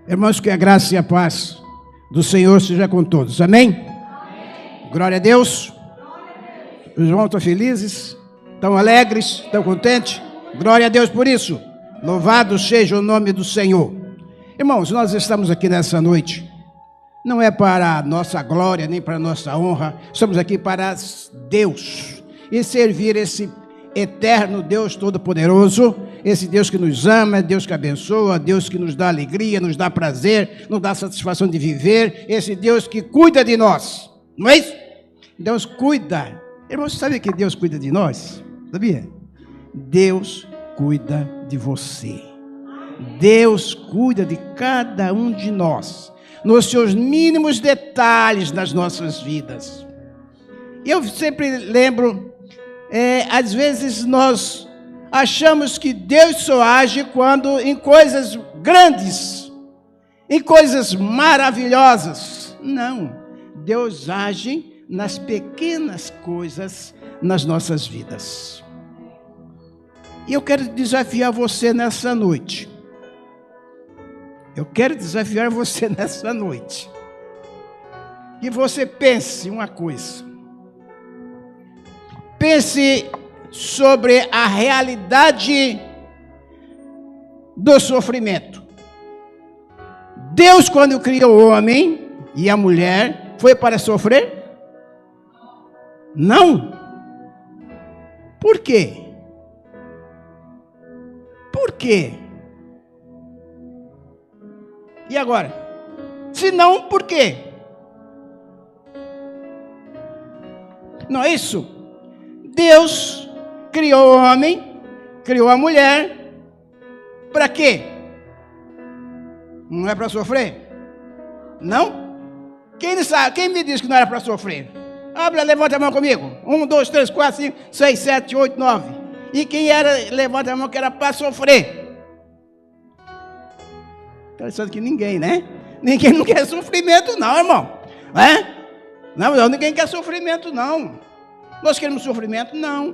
Irmãos, que a graça e a paz do Senhor seja com todos. Amém? Amém. Glória a Deus. Os irmãos estão felizes? Estão alegres? Estão contentes? Glória a Deus por isso. Louvado seja o nome do Senhor. Irmãos, nós estamos aqui nessa noite. Não é para a nossa glória, nem para a nossa honra. Estamos aqui para Deus. E servir esse eterno Deus Todo-Poderoso, esse Deus que nos ama, Deus que abençoa, Deus que nos dá alegria, nos dá prazer, nos dá satisfação de viver, esse Deus que cuida de nós, não é isso? Deus cuida. Irmãos, sabe que Deus cuida de nós? Sabia? Deus cuida de você. Deus cuida de cada um de nós, nos seus mínimos detalhes das nossas vidas. Eu sempre lembro, às vezes nós achamos que Deus só age quando em coisas grandes, em coisas maravilhosas. Não, Deus age nas pequenas coisas nas nossas vidas. E eu quero desafiar você nessa noite. Eu quero desafiar você nessa noite. Que você pense uma coisa. Pense sobre a realidade do sofrimento. Deus, quando criou o homem e a mulher, foi para sofrer? Não. Por quê? Por quê? E agora? Se não, por quê? Não é isso? Deus criou o homem, criou a mulher, para quê? Não é para sofrer? Não? Quem sabe? Quem me diz que não era para sofrer? Levanta a mão comigo. 1, 2, 3, 4, 5, 6, 7, 8, 9. E quem era, levanta a mão que era para sofrer. Interessante que ninguém, né? Ninguém não quer sofrimento não, irmão. Não, ninguém quer sofrimento não. Nós queremos sofrimento? Não.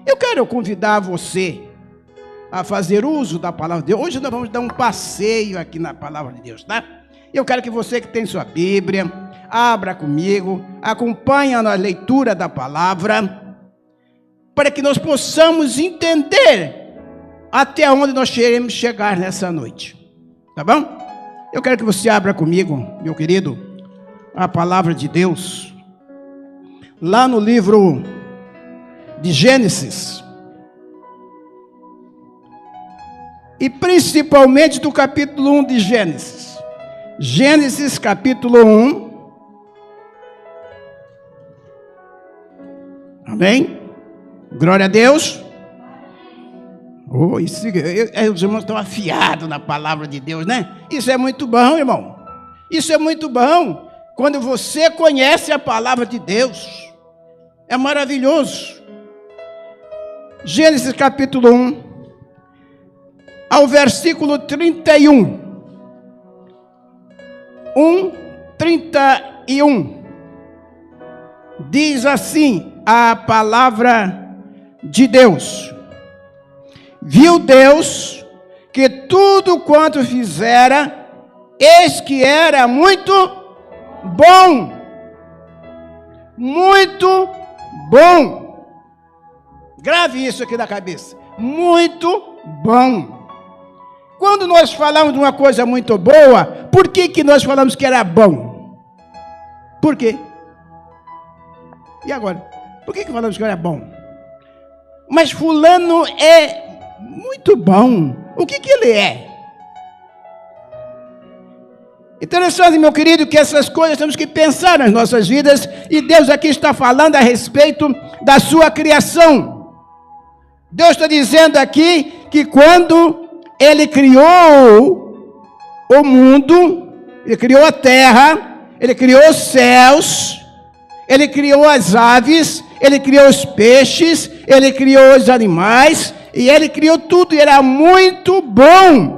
Eu quero convidar você a fazer uso da palavra de Deus. Hoje nós vamos dar um passeio aqui na palavra de Deus, tá? Eu quero que você que tem sua Bíblia, abra comigo, acompanhe a leitura da palavra, para que nós possamos entender até onde nós queremos chegar nessa noite. Tá bom? Eu quero que você abra comigo, meu querido, a palavra de Deus. Lá no livro de Gênesis, e principalmente do capítulo 1 de Gênesis. Gênesis capítulo 1. Amém? Glória a Deus. Os irmãos estão afiados na palavra de Deus, né? Isso é muito bom, irmão. Isso é muito bom. Quando você conhece a palavra de Deus. É maravilhoso. Gênesis capítulo 1, ao versículo 31. 1:31. Diz assim a palavra de Deus. Viu Deus que tudo quanto fizera, eis que era muito bom. Muito bom. Grave isso aqui na cabeça. Muito bom. Quando nós falamos de uma coisa muito boa, por que nós falamos que era bom? Por quê? E agora? Por que falamos que era bom? Mas fulano é muito bom. O que ele é? Interessante, meu querido, que essas coisas temos que pensar nas nossas vidas, e Deus aqui está falando a respeito da sua criação. Deus está dizendo aqui que quando Ele criou o mundo, Ele criou a terra, Ele criou os céus, Ele criou as aves, Ele criou os peixes, Ele criou os animais, e Ele criou tudo, e era muito bom.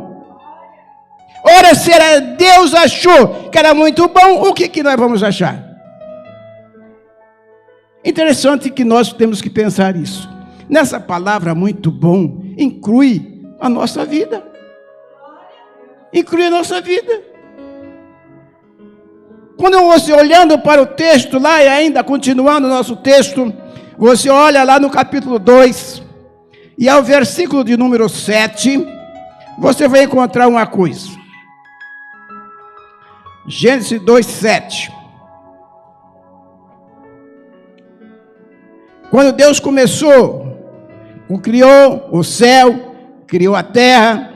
Ora, se Deus achou que era muito bom, o que nós vamos achar? Interessante que nós temos que pensar isso. Nessa palavra muito bom, inclui a nossa vida. inclui a nossa vida. Quando você olhando para o texto lá, e ainda continuando o nosso texto, você olha lá no capítulo 2, e ao versículo de número 7, você vai encontrar uma coisa. Gênesis 2, 7. Quando Deus começou, criou o céu, criou a terra,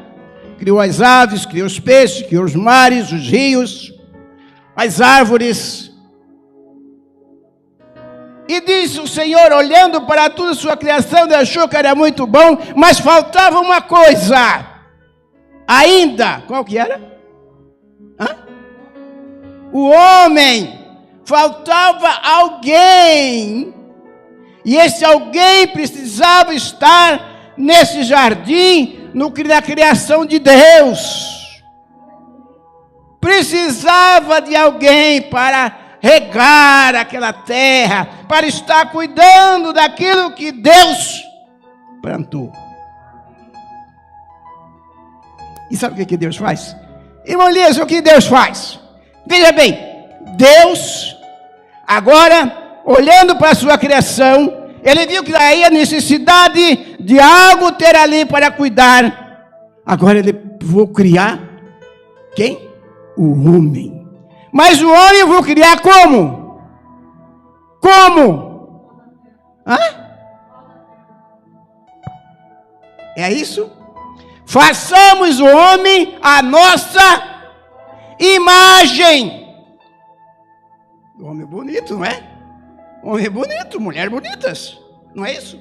criou as aves, criou os peixes, criou os mares, os rios, as árvores. E disse o Senhor, olhando para toda a sua criação, ele achou que era muito bom, mas faltava uma coisa. Ainda, qual que era? O homem. Faltava alguém. E esse alguém precisava estar nesse jardim, na criação de Deus. Precisava de alguém para regar aquela terra, para estar cuidando daquilo que Deus plantou. E sabe o que Deus faz? Irmão Elias, o que Deus faz? Veja bem, Deus, agora, olhando para a sua criação, ele viu que aí a necessidade de algo ter ali para cuidar. Agora ele vou criar quem? O homem. Mas o homem eu vou criar como? Como? É isso? Façamos o homem a nossa imagem. O homem é bonito, não é? Homem bonito, mulher bonitas, não é isso?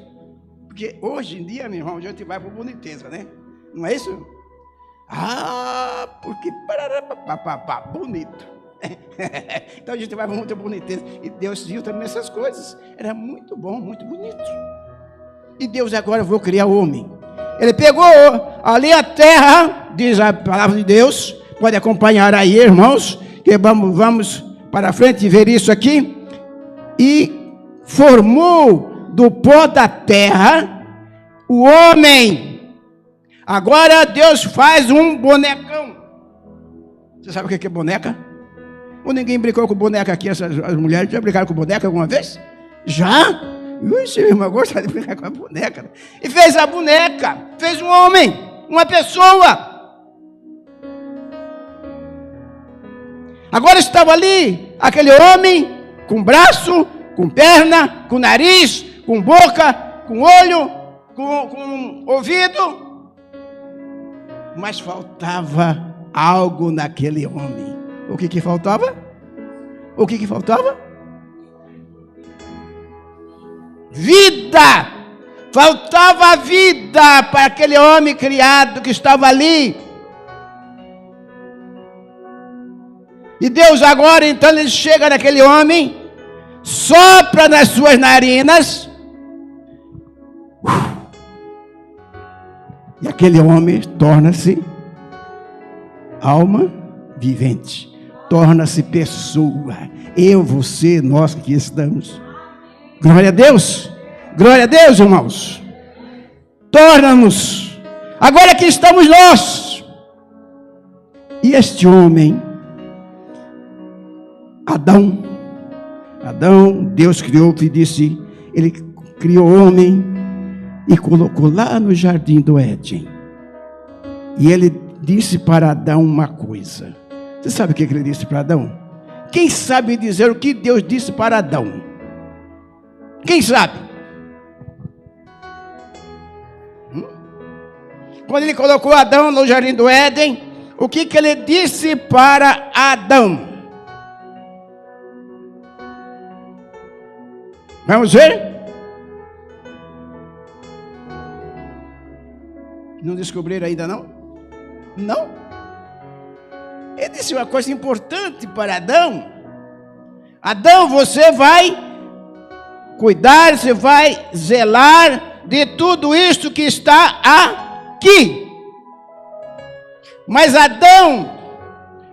Porque hoje em dia, meu irmão, a gente vai por boniteza, né? Não é isso? Porque bonito. Então a gente vai por muita boniteza. E Deus viu também essas coisas. Era muito bom, muito bonito. E Deus agora vou criar o homem. Ele pegou ali a terra, diz a palavra de Deus. Pode acompanhar aí, irmãos, que vamos para frente ver isso aqui. E formou do pó da terra o homem. Agora Deus faz um bonecão. Você sabe o que é boneca? Ou ninguém brincou com boneca aqui? As mulheres já brincaram com boneca alguma vez? Já? Ixi, meu irmão, gosta de brincar com a boneca. E fez a boneca, fez um homem, uma pessoa. Agora estava ali aquele homem com braço, com perna, com nariz, com boca, com olho, com ouvido. Mas faltava algo naquele homem. O que faltava? O que faltava? Vida! Faltava vida para aquele homem criado que estava ali. E Deus agora, então, ele chega naquele homem, sopra nas suas narinas, e aquele homem torna-se alma vivente, torna-se pessoa. Eu, você, nós que estamos. Glória a Deus, irmãos. Torna-nos. Agora aqui estamos nós. E este homem, Adão, Deus criou, que disse, ele criou o homem e colocou lá no jardim do Éden. E ele disse para Adão uma coisa. Você sabe o que ele disse para Adão? Quem sabe dizer o que Deus disse para Adão? Quem sabe? Quando ele colocou Adão no jardim do Éden, o que ele disse para Adão? Vamos ver? Não descobriram ainda não? Não? Ele disse uma coisa importante para Adão. Adão, você vai cuidar, você vai zelar de tudo isto que está aqui. Mas Adão,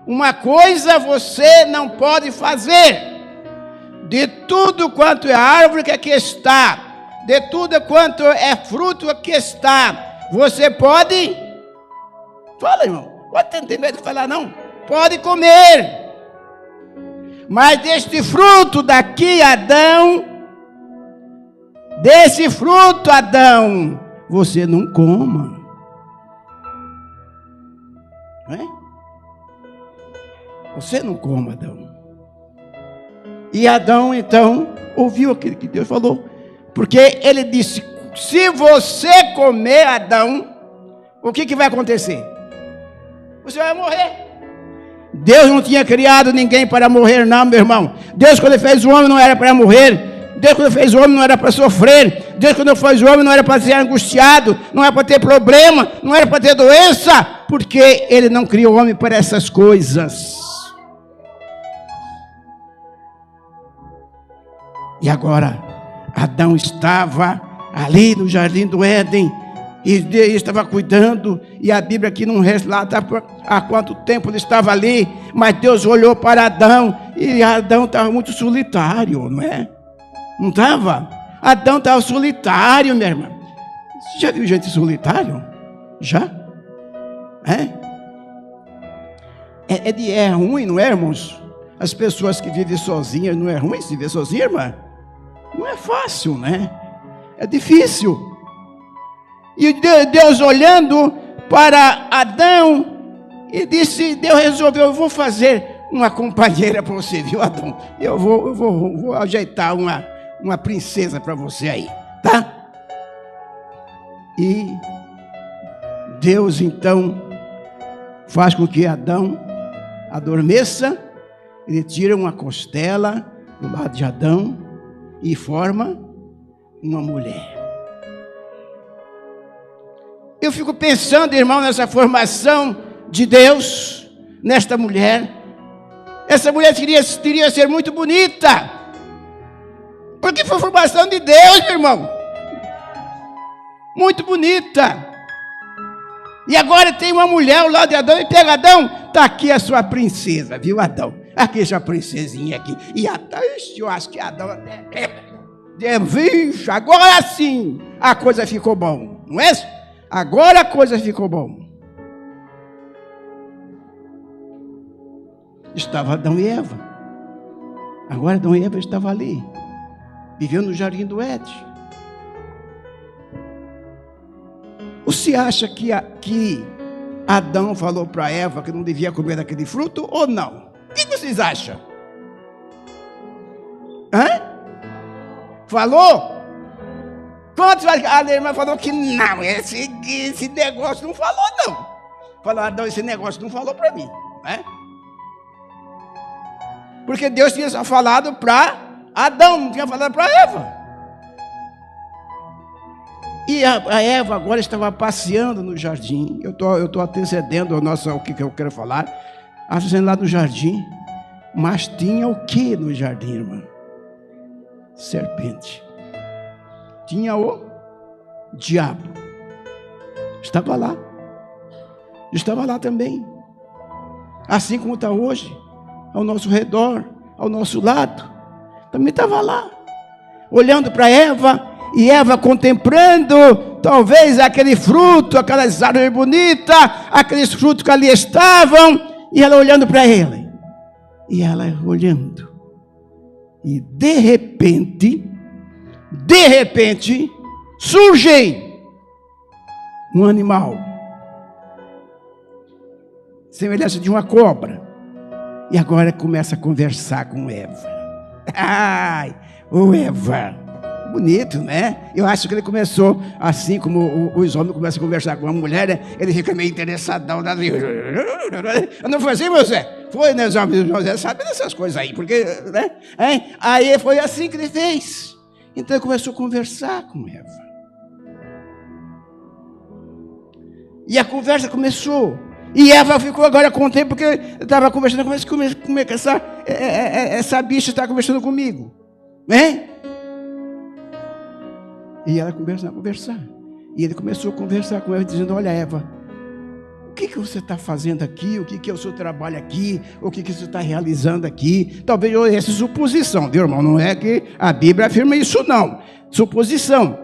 uma coisa você não pode fazer. De tudo quanto é árvore que aqui está, de tudo quanto é fruto que está, você pode... Fala, irmão. Pode ter medo de falar, não. Pode comer. Mas deste fruto daqui, Adão, desse fruto, Adão, você não coma. Não é? Você não coma, Adão. E Adão, então, ouviu aquilo que Deus falou. Porque ele disse, se você comer, Adão, o que vai acontecer? Você vai morrer. Deus não tinha criado ninguém para morrer, não, meu irmão. Deus, quando ele fez o homem, não era para morrer. Deus, quando fez o homem, não era para sofrer. Deus, quando fez o homem, não era para ser angustiado, não era para ter problema, não era para ter doença, porque ele não criou o homem para essas coisas. E agora, Adão estava ali no jardim do Éden, e Deus estava cuidando, e a Bíblia aqui não relata há quanto tempo ele estava ali, mas Deus olhou para Adão, e Adão estava muito solitário, não é? Não estava? Adão estava solitário, minha irmã. Você já viu gente solitário? Já? É ruim, não é, irmãos? As pessoas que vivem sozinhas, não é ruim se viver sozinha, irmã? Não é fácil, né? É difícil. E Deus olhando para Adão, e disse, Deus resolveu, eu vou fazer uma companheira para você, viu, Adão? Eu vou ajeitar uma princesa para você aí, tá? E Deus, então, faz com que Adão adormeça, ele tira uma costela do lado de Adão e forma uma mulher. Eu fico pensando, irmão, nessa formação de Deus, nesta mulher. Essa mulher teria ser muito bonita, porque foi formação de Deus, meu irmão. Muito bonita. E agora tem uma mulher ao lado de Adão, e pega Adão, está aqui a sua princesa, viu, Adão? Aqui a sua princesinha aqui. E Adão, eu acho que Adão vixe, agora sim a coisa ficou bom, não é? Agora a coisa ficou bom. Estava Adão e Eva. Agora Adão e Eva estavam ali, vivendo no jardim do Éden. Você acha que Adão falou para Eva que não devia comer daquele fruto ou não? O que vocês acham? Falou? Quantos a irmã falou que não, esse negócio não falou, não. Falou, Adão, esse negócio não falou para mim, né? Porque Deus tinha só falado para Adão, não tinha falado para Eva. E a Eva agora estava passeando no jardim. Eu estou antecedendo o que eu quero falar. Passeando lá no jardim. Mas tinha o que no jardim, irmã? Serpente. Tinha o diabo. Estava lá. Estava lá também. Assim como está hoje. Ao nosso redor. Ao nosso lado. Também estava lá. Olhando para Eva. E Eva contemplando, talvez aquele fruto, aquelas árvores bonitas, aqueles frutos que ali estavam, e ela olhando para ele. E ela olhando. E de repente, surge um animal, semelhança de uma cobra. E agora começa a conversar com Eva. Ai, Eva. Bonito, né? Eu acho que ele começou assim como os homens começam a conversar com uma mulher, né? Ele fica meio interessadão. Não foi assim, José? Foi, né, José? Sabe dessas coisas aí, porque, né? Aí foi assim que ele fez. Então ele começou a conversar com Eva. E a conversa começou. E Eva ficou agora contente, porque estava conversando com como é que essa bicha está conversando comigo, né? E ela começou a conversar. E ele começou a conversar com ela, dizendo, olha, Eva, o que você está fazendo aqui? O que é o seu trabalho aqui? O que você está realizando aqui? Talvez essa suposição, viu, irmão? Não é que a Bíblia afirma isso, não. Suposição.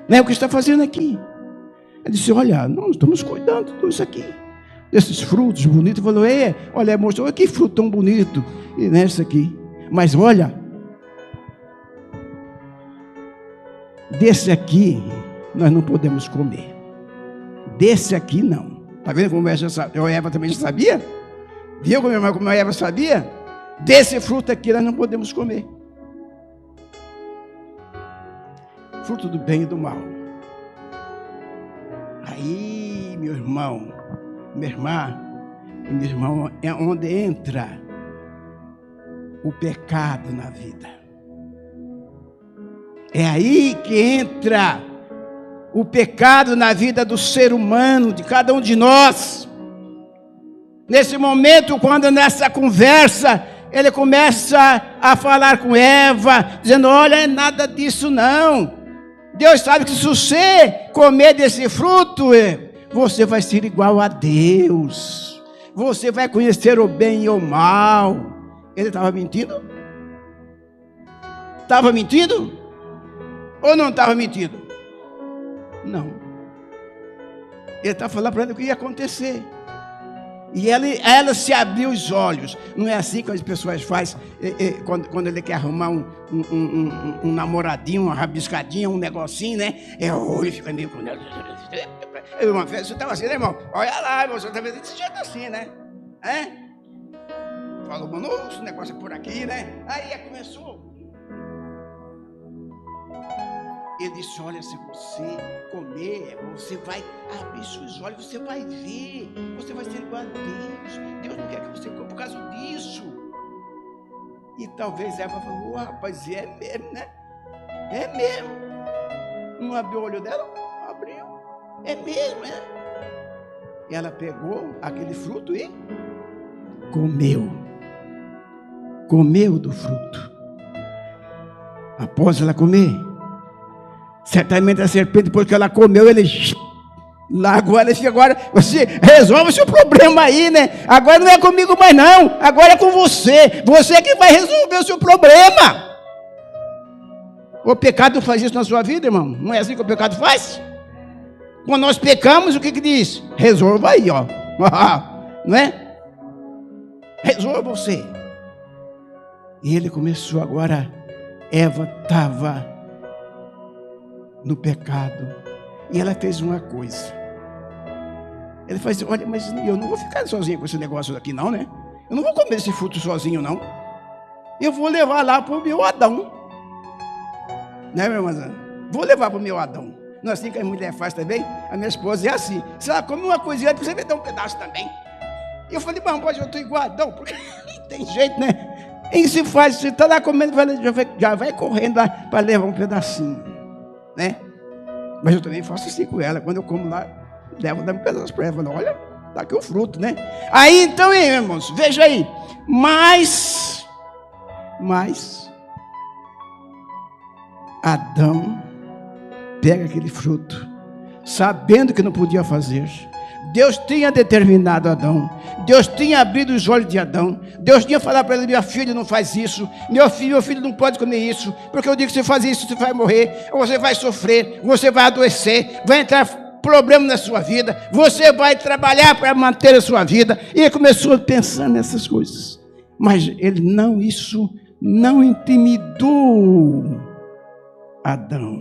Não é o que está fazendo aqui. Ele disse, olha, nós estamos cuidando de tudo isso aqui. desses frutos bonitos. Falou, olha, mostrou, que fruto tão bonito. E nessa aqui. Mas olha, desse aqui nós não podemos comer. Desse aqui não. Está vendo como a Eva também já sabia? Viu como a Eva sabia? Desse fruto aqui nós não podemos comer. Fruto do bem e do mal. Aí, meu irmão, minha irmã, e meu irmão, é onde entra o pecado na vida. É aí que entra o pecado na vida do ser humano, de cada um de nós. Nesse momento, quando nessa conversa, ele começa a falar com Eva, dizendo, olha, é nada disso não. Deus sabe que se você comer desse fruto, você vai ser igual a Deus. Você vai conhecer o bem e o mal. Ele estava mentindo? Estava mentindo? Ou não estava mentindo? Não. Ele estava falando para ela o que ia acontecer. E ela se abriu os olhos. Não é assim que as pessoas fazem quando ele quer arrumar um namoradinho, uma rabiscadinha, um negocinho, né? Olho, fica meio com... Uma vez você estava assim, né, irmão? Olha lá, você está vendo desse jeito assim, né? Falou, mano, esse negócio é por aqui, né? Aí começou. Ele disse, olha, se você comer, você vai abrir seus olhos, você vai ver, você vai ser igual a Deus. Deus não quer que você coma por causa disso. E talvez Eva falou, rapaz, é mesmo, né? É mesmo. Não abriu o olho dela? Abriu. É mesmo, né? E ela pegou aquele fruto e comeu. Comeu do fruto. Após ela comer, certamente a serpente, depois que ela comeu, ele largou ela e disse, agora você resolve o seu problema aí, né? Agora não é comigo mais não, agora é com você. Você que vai resolver o seu problema. O pecado faz isso na sua vida, irmão? Não é assim que o pecado faz? Quando nós pecamos, o que diz? Resolva aí, ó. Não é? Resolva você. E ele começou agora, Eva estava no pecado, e ela fez uma coisa. Ele faz, olha, mas eu não vou ficar sozinho com esse negócio aqui não, né? Eu não vou comer esse fruto sozinho não. Eu vou levar lá para o meu Adão. Né, meu irmão? Vou levar para o meu Adão. Não é assim que a mulher faz também? A minha esposa é assim. Se ela come uma coisinha, você vai dar um pedaço também. Eu falei, mas pode, eu estou igual a Adão, porque não tem jeito, né? E se faz, você está lá comendo, já vai correndo lá para levar um pedacinho, né? Mas eu também faço assim com ela. Quando eu como lá, levo um pedaço para ela. Olha, tá aqui o fruto, né? Aí então, irmãos, veja aí. Mas Adão pega aquele fruto, sabendo que não podia fazer. Deus tinha determinado Adão. Deus tinha abrido os olhos de Adão. Deus tinha falado para ele, meu filho, não faz isso. Meu filho não pode comer isso. Porque eu digo que se fazer isso, você vai morrer. Você vai sofrer, você vai adoecer. Vai entrar problema na sua vida. Você vai trabalhar para manter a sua vida. E ele começou a pensar nessas coisas. Mas isso não intimidou Adão.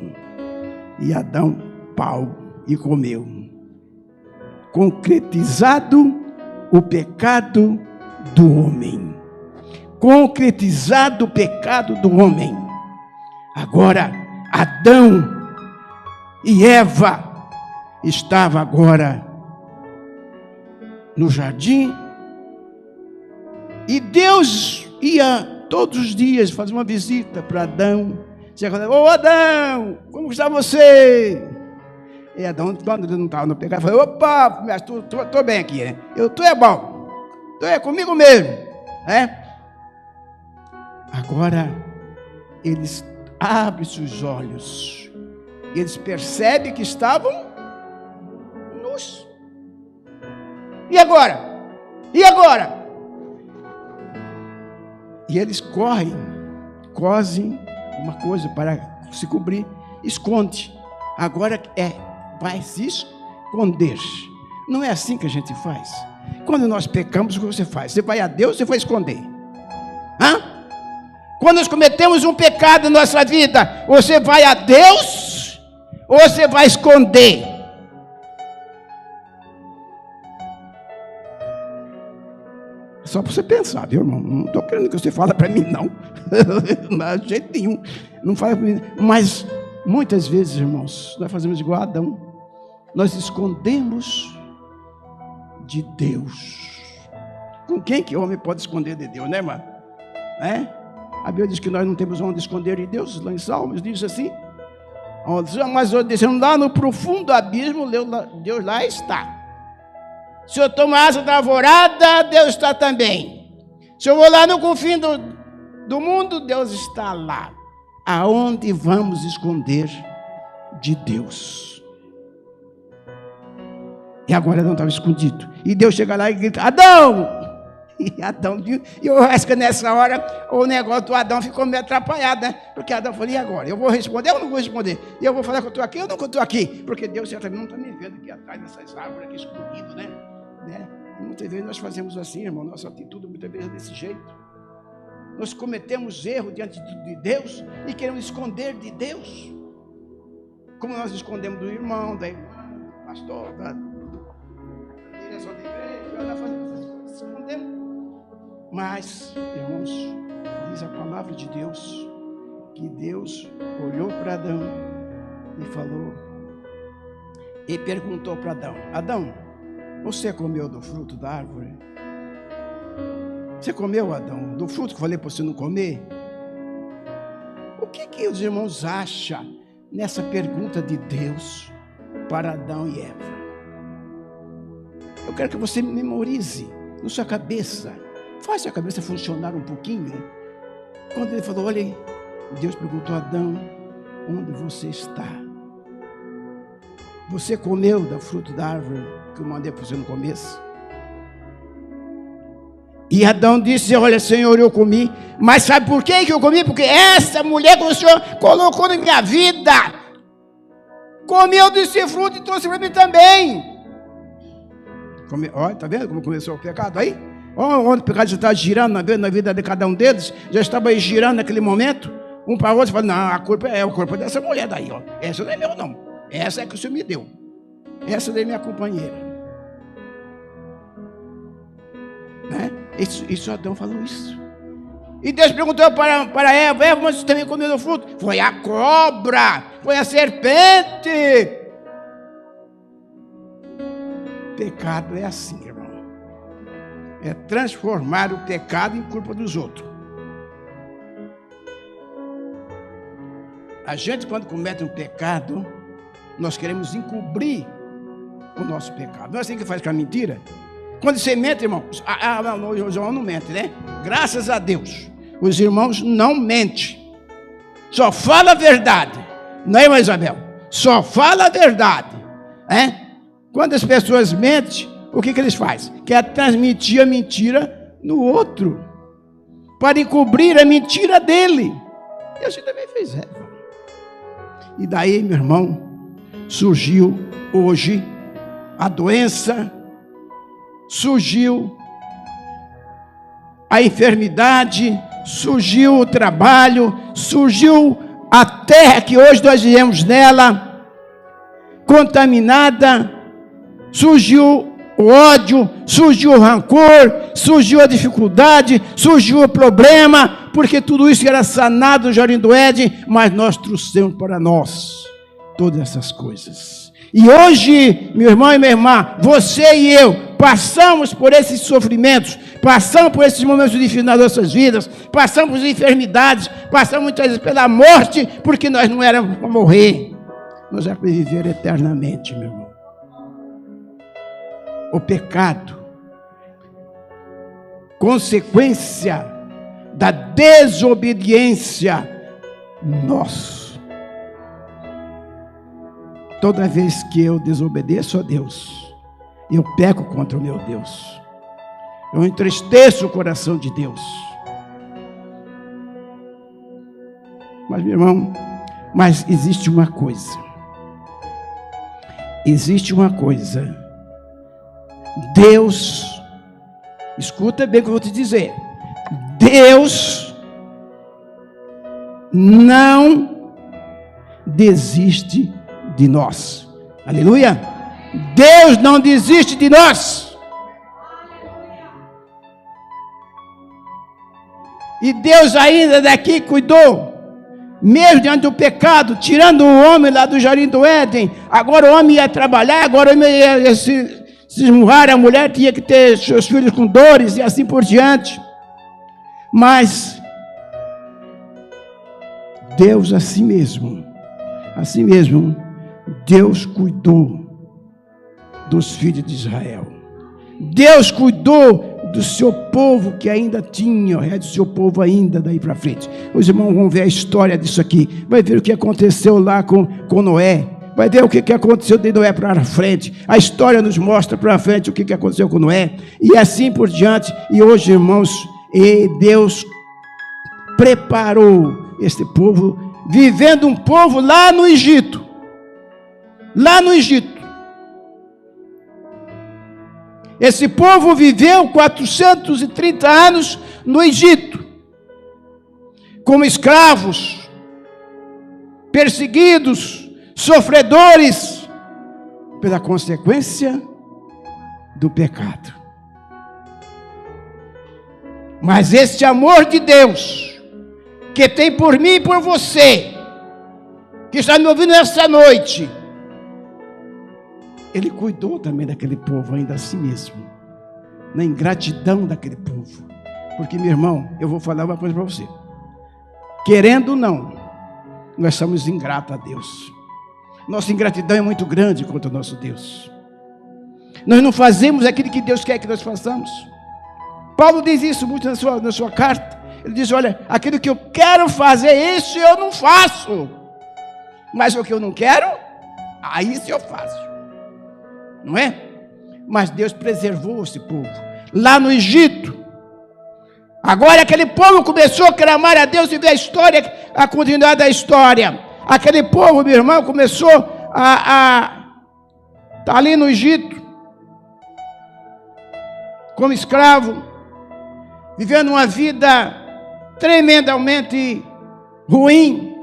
E Adão, pau, e comeu. Concretizado o pecado do homem. Concretizado o pecado do homem. Agora, Adão e Eva estavam agora no jardim. E Deus ia todos os dias fazer uma visita para Adão. Ô Adão, como está você? E Adão, quando ele não estava no pecado, falou, opa, estou bem aqui, né? Eu estou bom, estou comigo mesmo, né? Agora, eles abrem seus olhos, e eles percebem que estavam nus. E agora? E agora? E eles cosem uma coisa para se cobrir, esconde. Agora vai se esconder. Não é assim que a gente faz. Quando nós pecamos, o que você faz? Você vai a Deus ou você vai esconder? Hã? Quando nós cometemos um pecado na nossa vida, você vai a Deus ou você vai esconder? Só para você pensar, viu, irmão? Não estou querendo que você fale para mim, não. Não, de jeito nenhum. Não fala para mim. Mas, muitas vezes, irmãos, nós fazemos igual a Adão. Nós escondemos de Deus. Com quem que o homem pode esconder de Deus, né, irmão? A Bíblia diz que nós não temos onde esconder de Deus. Lá em Salmos diz assim. Mas descendo lá no profundo abismo, Deus lá está. Se eu tomo asa da alvorada, Deus está também. Se eu vou lá no confim do mundo, Deus está lá. Aonde vamos esconder de Deus? E agora Adão estava escondido. E Deus chega lá e grita, Adão! E Adão, e eu acho que nessa hora o negócio do Adão ficou meio atrapalhado, né? Porque Adão falou, e agora? Eu vou responder ou não vou responder? E eu vou falar que eu estou aqui ou não que eu estou aqui? Porque Deus certamente não está me vendo aqui atrás dessas árvores aqui escondido, né? E muitas vezes nós fazemos assim, irmão, nossa atitude muitas vezes é desse jeito. Nós cometemos erro diante de Deus e queremos esconder de Deus. Como nós escondemos do irmão, da irmã, do pastor, da direção da igreja, nós fazemos essas coisas, escondemos. Mas, irmãos, diz a palavra de Deus, que Deus olhou para Adão e falou, e perguntou para Adão, Adão, você comeu do fruto da árvore? Você comeu, Adão, do fruto que eu falei para você não comer? O que os irmãos acham nessa pergunta de Deus para Adão e Eva? Eu quero que você memorize na sua cabeça. Faça a cabeça funcionar um pouquinho. Quando ele falou, olha, Deus perguntou a Adão, onde você está? Você comeu do fruto da árvore que eu mandei para você no começo? E Adão disse, olha, Senhor, eu comi. Mas sabe por que eu comi? Porque essa mulher que o Senhor colocou na minha vida comeu desse fruto e trouxe para mim também. Olha, está vendo como começou o pecado aí? Olha onde o pecado já está girando na vida de cada um deles. Já estava aí girando naquele momento. Um para o outro, fala, não, a culpa é o corpo dessa mulher daí. Ó. Essa não é meu, não. Essa é que o Senhor me deu. Essa daí é minha companheira. Né? Isso Adão falou isso. E Deus perguntou para Eva, mas você também comeu do fruto? Foi a cobra, foi a serpente. Pecado é assim, irmão. É transformar o pecado em culpa dos outros. A gente, quando comete um pecado, nós queremos encobrir o nosso pecado. Não é assim que faz com a mentira? Quando você mente, irmão, os irmãos não mentem, né? Graças a Deus, os irmãos não mentem. Só fala a verdade. Não é, irmã Isabel? Só fala a verdade. Quando as pessoas mentem, o que eles fazem? Quer transmitir a mentira no outro, para encobrir a mentira dele. E a gente também fez Eva. E daí, meu irmão, surgiu hoje a doença, surgiu a enfermidade, surgiu o trabalho, surgiu a terra que hoje nós vivemos nela, contaminada, surgiu o ódio, surgiu o rancor, surgiu a dificuldade, surgiu o problema, porque tudo isso era sanado no Jardim do Éden, mas nós trouxemos para nós todas essas coisas. E hoje, meu irmão e minha irmã, você e eu, passamos por esses sofrimentos, passamos por esses momentos difíceis nas nossas vidas, passamos por enfermidades, passamos muitas vezes pela morte, porque nós não éramos para morrer, nós éramos para viver eternamente, meu irmão. O pecado, consequência da desobediência nossa. Toda vez que eu desobedeço a Deus, eu peco contra o meu Deus. Eu entristeço o coração de Deus. Mas, meu irmão, mas existe uma coisa. Existe uma coisa. Deus Escuta bem o que eu vou te dizer. Deus não desiste de nós. Aleluia. Deus não desiste de nós. E Deus ainda daqui cuidou, mesmo diante do pecado, tirando o homem lá do jardim do Éden. Agora o homem ia trabalhar, agora o homem ia se esmurrar, a mulher tinha que ter seus filhos com dores e assim por diante. Mas Deus assim mesmo, Deus cuidou dos filhos de Israel. Deus cuidou do seu povo que ainda tinha, o resto do seu povo ainda daí para frente. Os irmãos vão ver a história disso aqui, vai ver o que aconteceu lá com Noé, vai ver o que aconteceu de Noé para frente. A história nos mostra para frente o que aconteceu com Noé, e assim por diante. E hoje, irmãos, Deus preparou este povo, vivendo um povo lá no Egito. Esse povo viveu 430 anos no Egito, como escravos, perseguidos, sofredores, pela consequência do pecado. Mas este amor de Deus, que tem por mim e por você, que está me ouvindo esta noite, Ele cuidou também daquele povo, ainda assim mesmo, na ingratidão daquele povo. Porque, meu irmão, eu vou falar uma coisa para você. Querendo ou não, nós somos ingratos a Deus. Nossa ingratidão é muito grande contra o nosso Deus. Nós não fazemos aquilo que Deus quer que nós façamos. Paulo diz isso muito na sua carta. Ele diz, olha, aquilo que eu quero fazer, isso eu não faço. Mas o que eu não quero, aí sim eu faço. Não é? Mas Deus preservou esse povo lá no Egito. Agora aquele povo começou a clamar a Deus, e ver a história, a continuidade da história. Aquele povo, meu irmão, começou a estar ali no Egito, como escravo, vivendo uma vida tremendamente ruim.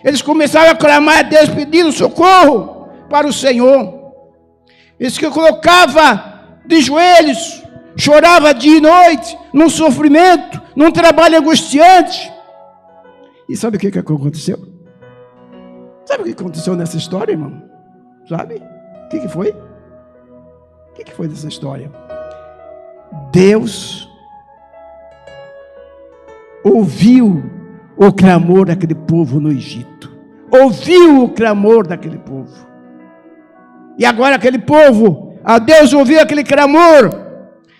Eles começaram a clamar a Deus, pedindo socorro para o Senhor. Eles que colocava de joelhos, chorava dia e noite, num sofrimento, num trabalho angustiante. E sabe o que aconteceu? Sabe o que aconteceu nessa história, irmão? Sabe? O que foi? O que foi dessa história? Deus ouviu o clamor daquele povo no Egito. Ouviu o clamor daquele povo. E agora aquele povo, a Deus ouviu aquele clamor.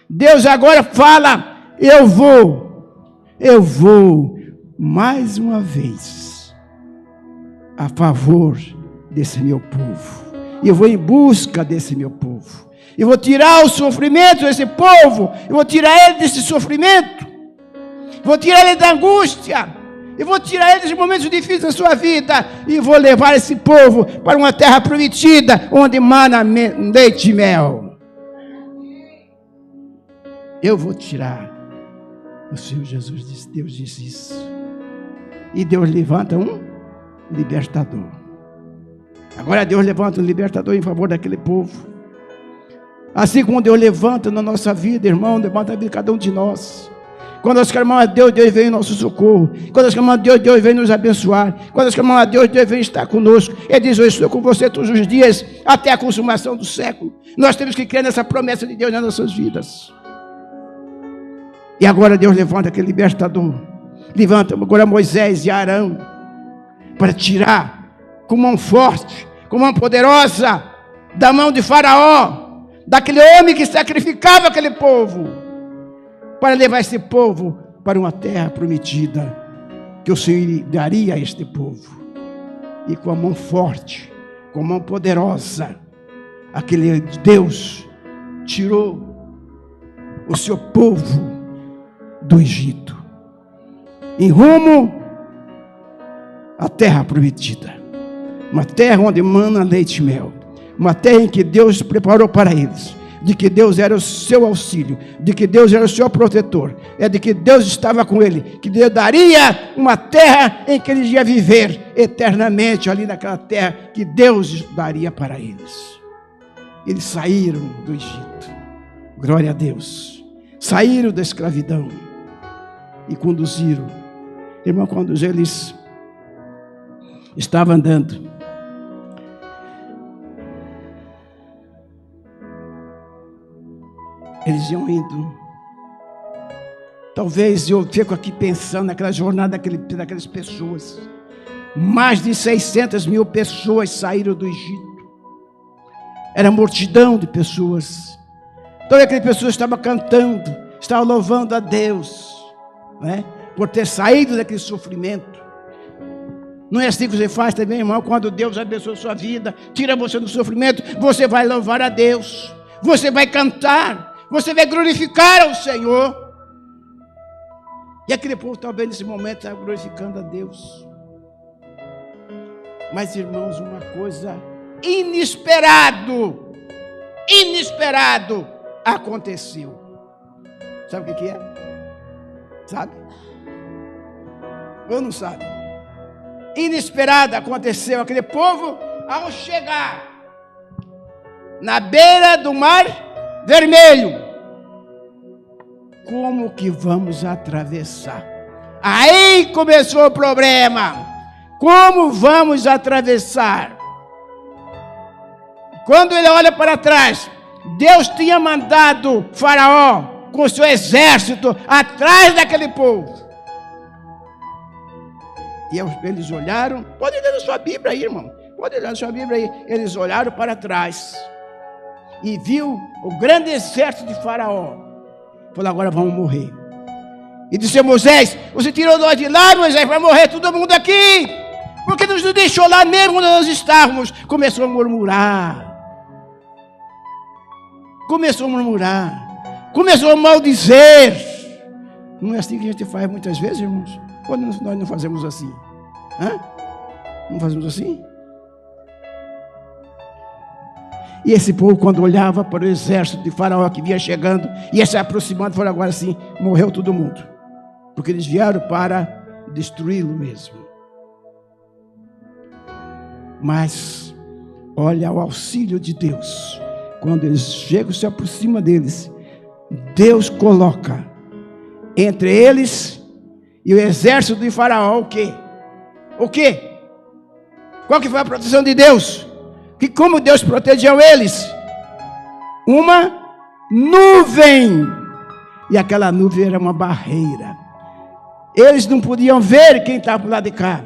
Deus agora fala, eu vou mais uma vez a favor desse meu povo. E eu vou em busca desse meu povo. Eu vou tirar o sofrimento desse povo. Eu vou tirar ele desse sofrimento. Vou tirar ele da angústia. Eu vou tirar ele dos momentos difíceis da sua vida. E vou levar esse povo para uma terra prometida, onde mana leite e mel. Eu vou tirar. O Senhor Jesus disse, Deus disse isso. E Deus levanta um libertador. Agora Deus levanta um libertador em favor daquele povo. Assim como Deus levanta na nossa vida, irmão, levanta a vida de cada um de nós. Quando nós clamamos a Deus, Deus vem em nosso socorro. Quando nós clamamos a Deus, Deus vem nos abençoar. Quando nós clamamos a Deus, Deus vem estar conosco. Ele diz, eu estou com você todos os dias, até a consumação do século. Nós temos que crer nessa promessa de Deus nas nossas vidas. E agora Deus levanta aquele libertador. Levanta agora Moisés e Arão, para tirar com mão forte, com mão poderosa, da mão de Faraó, daquele homem que sacrificava aquele povo, para levar esse povo para uma terra prometida, que o Senhor daria a este povo. E com a mão forte, com a mão poderosa, aquele Deus tirou o seu povo do Egito, em rumo à terra prometida, uma terra onde mana leite e mel, uma terra em que Deus preparou para eles, de que Deus era o seu auxílio, de que Deus era o seu protetor, de que Deus estava com ele, que Deus daria uma terra em que ele ia viver eternamente, ali naquela terra que Deus daria para eles. Eles saíram do Egito, glória a Deus, saíram da escravidão e conduziram. Irmão, quando eles estavam andando, eles iam indo. Talvez eu fico aqui pensando naquela jornada daquelas pessoas. Mais de 600 mil pessoas saíram do Egito. Era multidão de pessoas. Todas aquelas pessoas estavam cantando, estavam louvando a Deus, né? Por ter saído daquele sofrimento. Não é assim que você faz também, irmão? Quando Deus abençoa a sua vida, tira você do sofrimento, você vai louvar a Deus, você vai cantar, você vai glorificar ao Senhor. E aquele povo talvez nesse momento está glorificando a Deus. Mas, irmãos, uma coisa inesperado aconteceu. Sabe o que é? Sabe? Ou não sabe? Inesperado aconteceu. Aquele povo, ao chegar na beira do Mar Vermelho, como que vamos atravessar? Aí começou o problema. Como vamos atravessar? Quando ele olha para trás, Deus tinha mandado Faraó com seu exército atrás daquele povo. E eles olharam, pode ler na sua Bíblia aí, irmão, pode ler na sua Bíblia aí. Eles olharam para trás e viu o grande exército de Faraó. Falou, agora vamos morrer. E disse a Moisés, você tirou nós de lá, Moisés, vai morrer todo mundo aqui. Porque nos deixou lá mesmo onde nós estávamos. Começou a murmurar. Começou a maldizer. Não é assim que a gente faz muitas vezes, irmãos? Ou nós não fazemos assim? Hã? Não fazemos assim? E esse povo, quando olhava para o exército de Faraó que vinha chegando, ia se aproximando, falou, agora sim, morreu todo mundo. Porque eles vieram para destruí-lo mesmo. Mas, olha o auxílio de Deus. Quando eles chegam, se aproxima deles, Deus coloca entre eles e o exército de Faraó o quê? O quê? Qual que foi a proteção de Deus? Que como Deus protegeu eles? Uma nuvem. E aquela nuvem era uma barreira. Eles não podiam ver quem estava do lado de cá.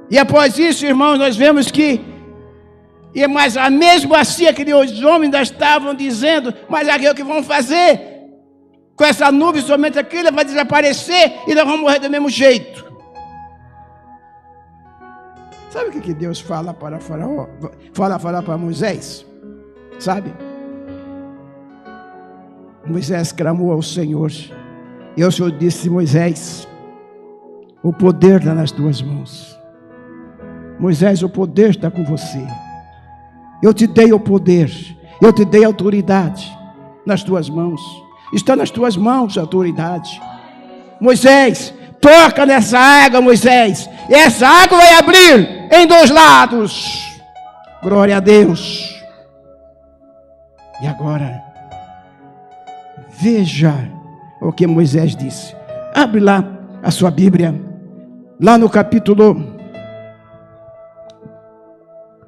E após isso, irmãos, nós vemos que, mas mesmo assim, aqueles homens ainda estavam dizendo, mas aqui é o que vão fazer? Com essa nuvem, somente aquilo vai desaparecer e nós vamos morrer do mesmo jeito. Sabe o que Deus fala para Faraó? Fala para Moisés? Sabe? Moisés clamou ao Senhor. E o Senhor disse, Moisés, o poder está nas tuas mãos. Moisés, o poder está com você. Eu te dei o poder. Eu te dei a autoridade nas tuas mãos. Está nas tuas mãos a autoridade. Moisés, toca nessa água, Moisés. E essa água vai abrir em dois lados. Glória a Deus. E agora, veja o que Moisés disse. Abre lá a sua Bíblia. Lá no capítulo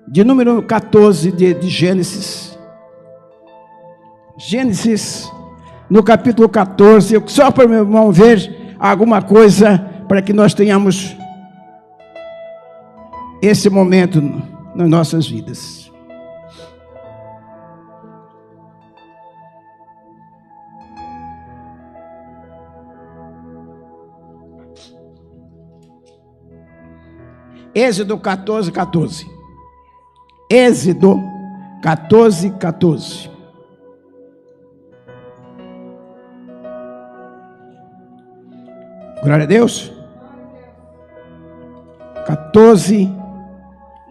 de número 14 de Gênesis. Gênesis, no capítulo 14, só para o meu irmão ver alguma coisa, para que nós tenhamos esse momento nas nossas vidas. Êxodo 14, 14. Êxodo 14, 14. Glória a Deus. 14,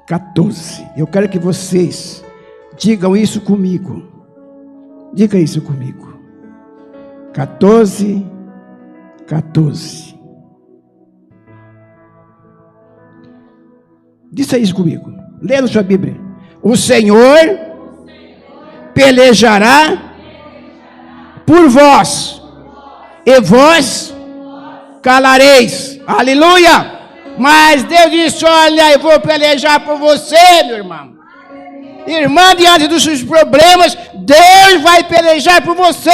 14. Eu quero que vocês digam isso comigo. Diga isso comigo. 14, 14. Diz isso comigo. Lê na sua Bíblia. O Senhor pelejará por vós, e vós calareis. Aleluia! Mas Deus disse: olha, eu vou pelejar por você, meu irmão. Irmã, diante dos seus problemas, Deus vai pelejar por você.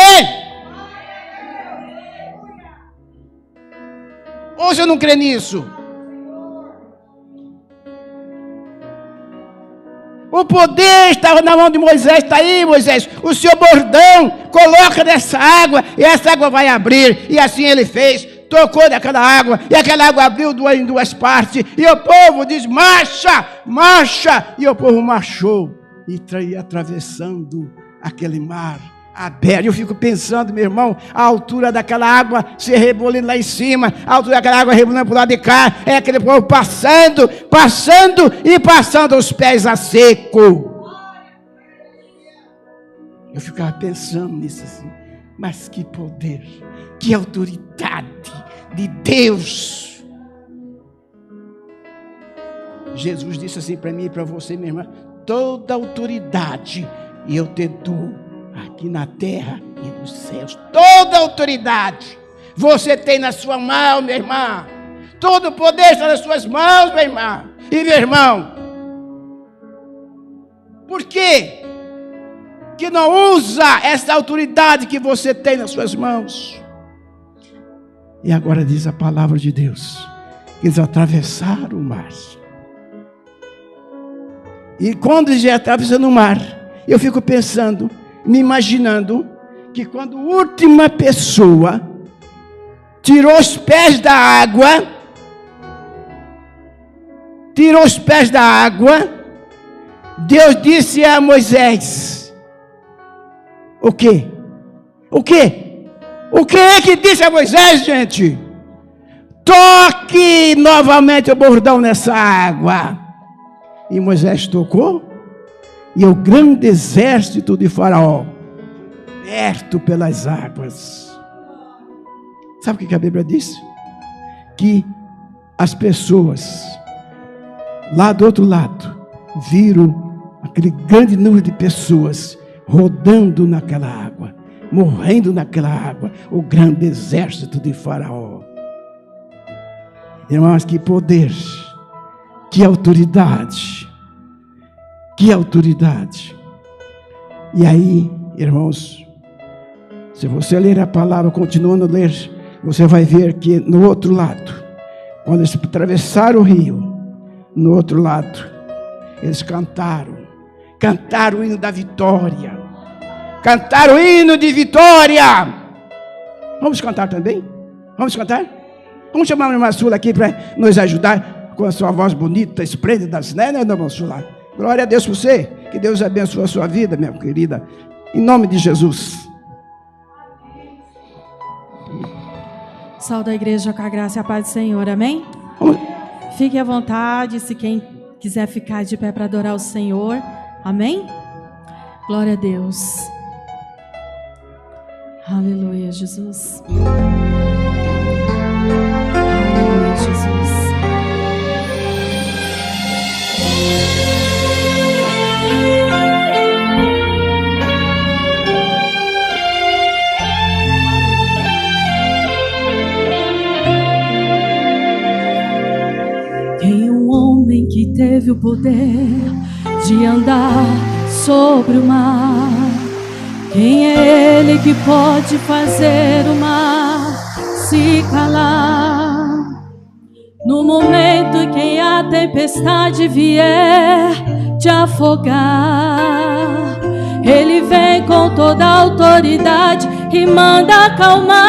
Ou você não crê nisso? O poder estava na mão de Moisés. Está aí, Moisés, o seu bordão, coloca nessa água, e essa água vai abrir. E assim ele fez, tocou naquela água, e aquela água abriu em duas partes, e o povo diz: marcha, marcha, e o povo marchou, e ia atravessando aquele mar aberto. Eu fico pensando, meu irmão, a altura daquela água se rebolando lá em cima, a altura daquela água rebolando para o lado de cá, é aquele povo passando, passando e passando os pés a seco. Eu ficava pensando nisso assim, mas que poder, que autoridade de Deus. Jesus disse assim para mim e para você, minha irmã: toda autoridade eu te dou aqui na terra e nos céus. Toda autoridade você tem na sua mão, minha irmã. Todo o poder está nas suas mãos, minha irmã e meu irmão. Por quê que não usa essa autoridade que você tem nas suas mãos? E agora diz a palavra de Deus que eles atravessaram o mar. E quando eles já atravessando o mar, eu fico pensando, me imaginando, que quando a última pessoa tirou os pés da água, Deus disse a Moisés: o quê? O quê? O que é que disse a Moisés, gente? Toque novamente o bordão nessa água. E Moisés tocou, e o grande exército de Faraó, perto pelas águas. Sabe o que a Bíblia diz? Que as pessoas lá do outro lado viram aquele grande número de pessoas rodando naquela água, morrendo naquela água, o grande exército de Faraó. Irmãos, que poder, que autoridade, que autoridade. E aí, irmãos, se você ler a palavra, continuando a ler, você vai ver que no outro lado, quando eles atravessaram o rio, no outro lado, eles cantaram o hino da vitória, cantaram o hino de vitória. Vamos cantar também? Vamos cantar? Vamos chamar a irmã Sula aqui para nos ajudar com a sua voz bonita, esplêndida, né, irmã Sula? Glória a Deus por você, que Deus abençoe a sua vida, minha querida, em nome de Jesus. Salve a igreja com a graça e a paz do Senhor, amém? Fique à vontade, se quem quiser ficar de pé para adorar o Senhor, amém? Glória a Deus. Aleluia, Jesus. Aleluia, Jesus. Tem um homem que teve o poder de andar sobre o mar. Quem é ele que pode fazer o mar se calar? No momento em que a tempestade vier te afogar, ele vem com toda a autoridade e manda acalmar.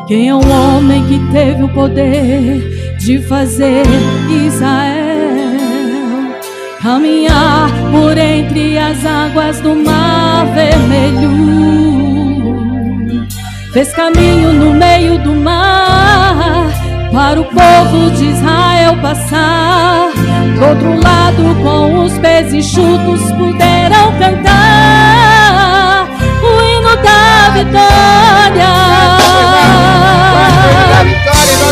Quem é o homem que teve o poder de fazer Israel caminhar por entre as águas do Mar Vermelho? Fez caminho no meio do mar, para o povo de Israel passar. Do outro lado, com os pés enxutos, puderam cantar o hino da vitória.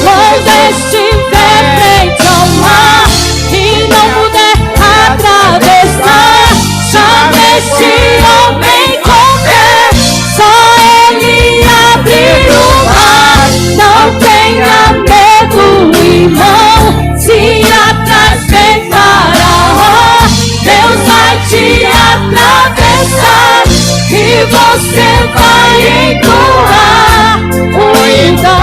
Quando estiver frente ao mar e não puder atravessar, chame este homem com fé, só ele abrir o mar. Não tenha medo, irmão, se atrás vem Faraó, Deus vai te atravessar e você vai entoar o hino da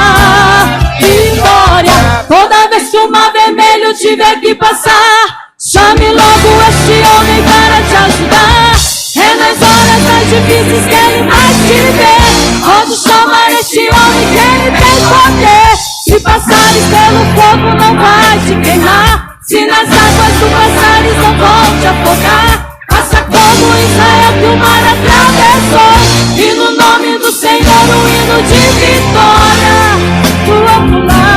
vitória. Toda vez que o mar vermelho tiver que passar, chame logo este homem para te ajudar. É nas horas mais difíceis que ele mais te vê. Pode chamar este homem que ele tem poder. Se passares pelo fogo não vai te queimar, se nas águas tu passares não vão te afogar. Faça como Israel que o mar atravessou, e no nome do Senhor o hino de vitória. Do outro lado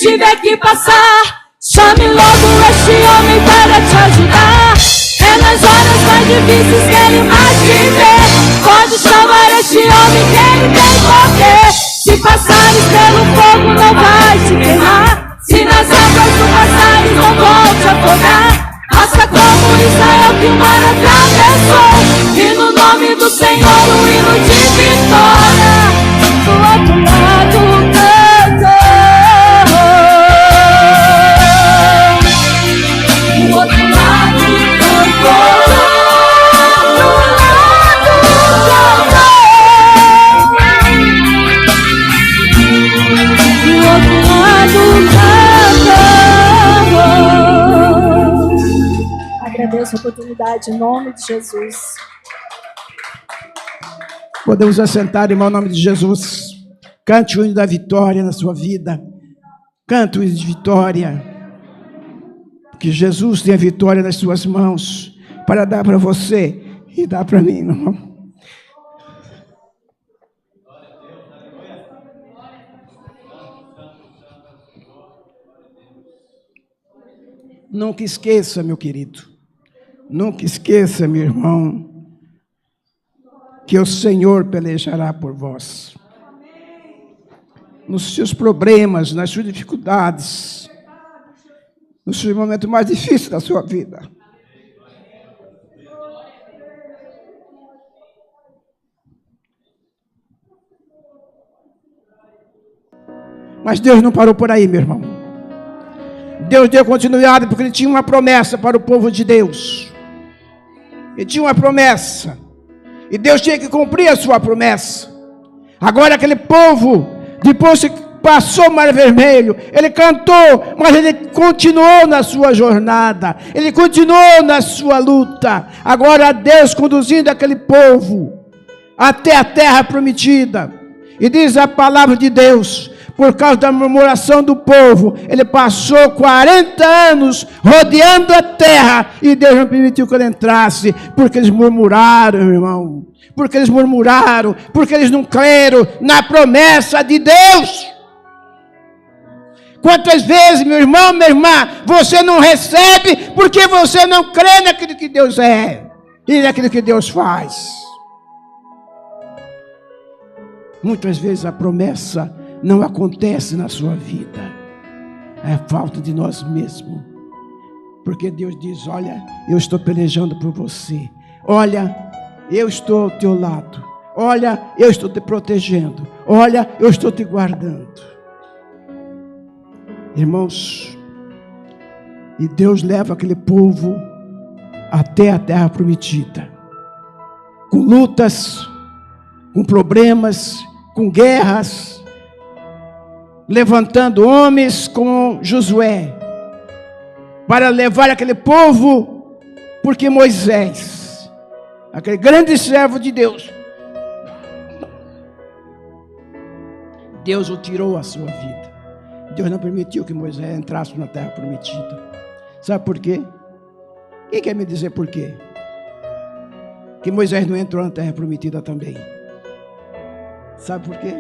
tiver que passar, chame logo este homem para te ajudar. É nas horas mais difíceis que ele mais te vê. Pode chamar este homem que ele tem poder. Se passares pelo fogo não vai te queimar, se nas águas tu passares não vão te afogar. Faça como Israel que o mar atravessou, e no nome do Senhor o hino de vitória. Do outro lado agradeço a oportunidade em nome de Jesus. Podemos assentar, irmão, em nome de Jesus. Cante o hino da vitória na sua vida. Cante o hino de vitória. Que Jesus tem a vitória nas suas mãos para dar para você e dar para mim, irmão. Nunca esqueça, meu querido. Nunca esqueça, meu irmão, que o Senhor pelejará por vós. Nos seus problemas, nas suas dificuldades, nos seus momentos mais difíceis da sua vida. Mas Deus não parou por aí, meu irmão. Deus deu continuidade porque Ele tinha uma promessa para o povo de Deus. Ele tinha uma promessa. E Deus tinha que cumprir a sua promessa. Agora aquele povo, depois que passou o Mar Vermelho, ele cantou, mas ele continuou na sua jornada. Ele continuou na sua luta. Agora Deus conduzindo aquele povo até a terra prometida. E diz a palavra de Deus, por causa da murmuração do povo, ele passou 40 anos rodeando a terra, e Deus não permitiu que ele entrasse, porque eles murmuraram, irmão, porque eles murmuraram, porque eles não creram na promessa de Deus. Quantas vezes, meu irmão, minha irmã, você não recebe, porque você não crê naquilo que Deus é, e naquilo que Deus faz. Muitas vezes a promessa não acontece na sua vida. É falta de nós mesmos. Porque Deus diz, olha, eu estou pelejando por você. Olha, eu estou ao teu lado. Olha, eu estou te protegendo. Olha, eu estou te guardando. Irmãos, e Deus leva aquele povo até a terra prometida. Com lutas, com problemas, com guerras, levantando homens como Josué, para levar aquele povo, porque Moisés, aquele grande servo de Deus, Deus o tirou a sua vida. Deus não permitiu que Moisés entrasse na terra prometida. Sabe por quê? Quem quer me dizer por quê? Que Moisés não entrou na terra prometida também. Sabe por quê?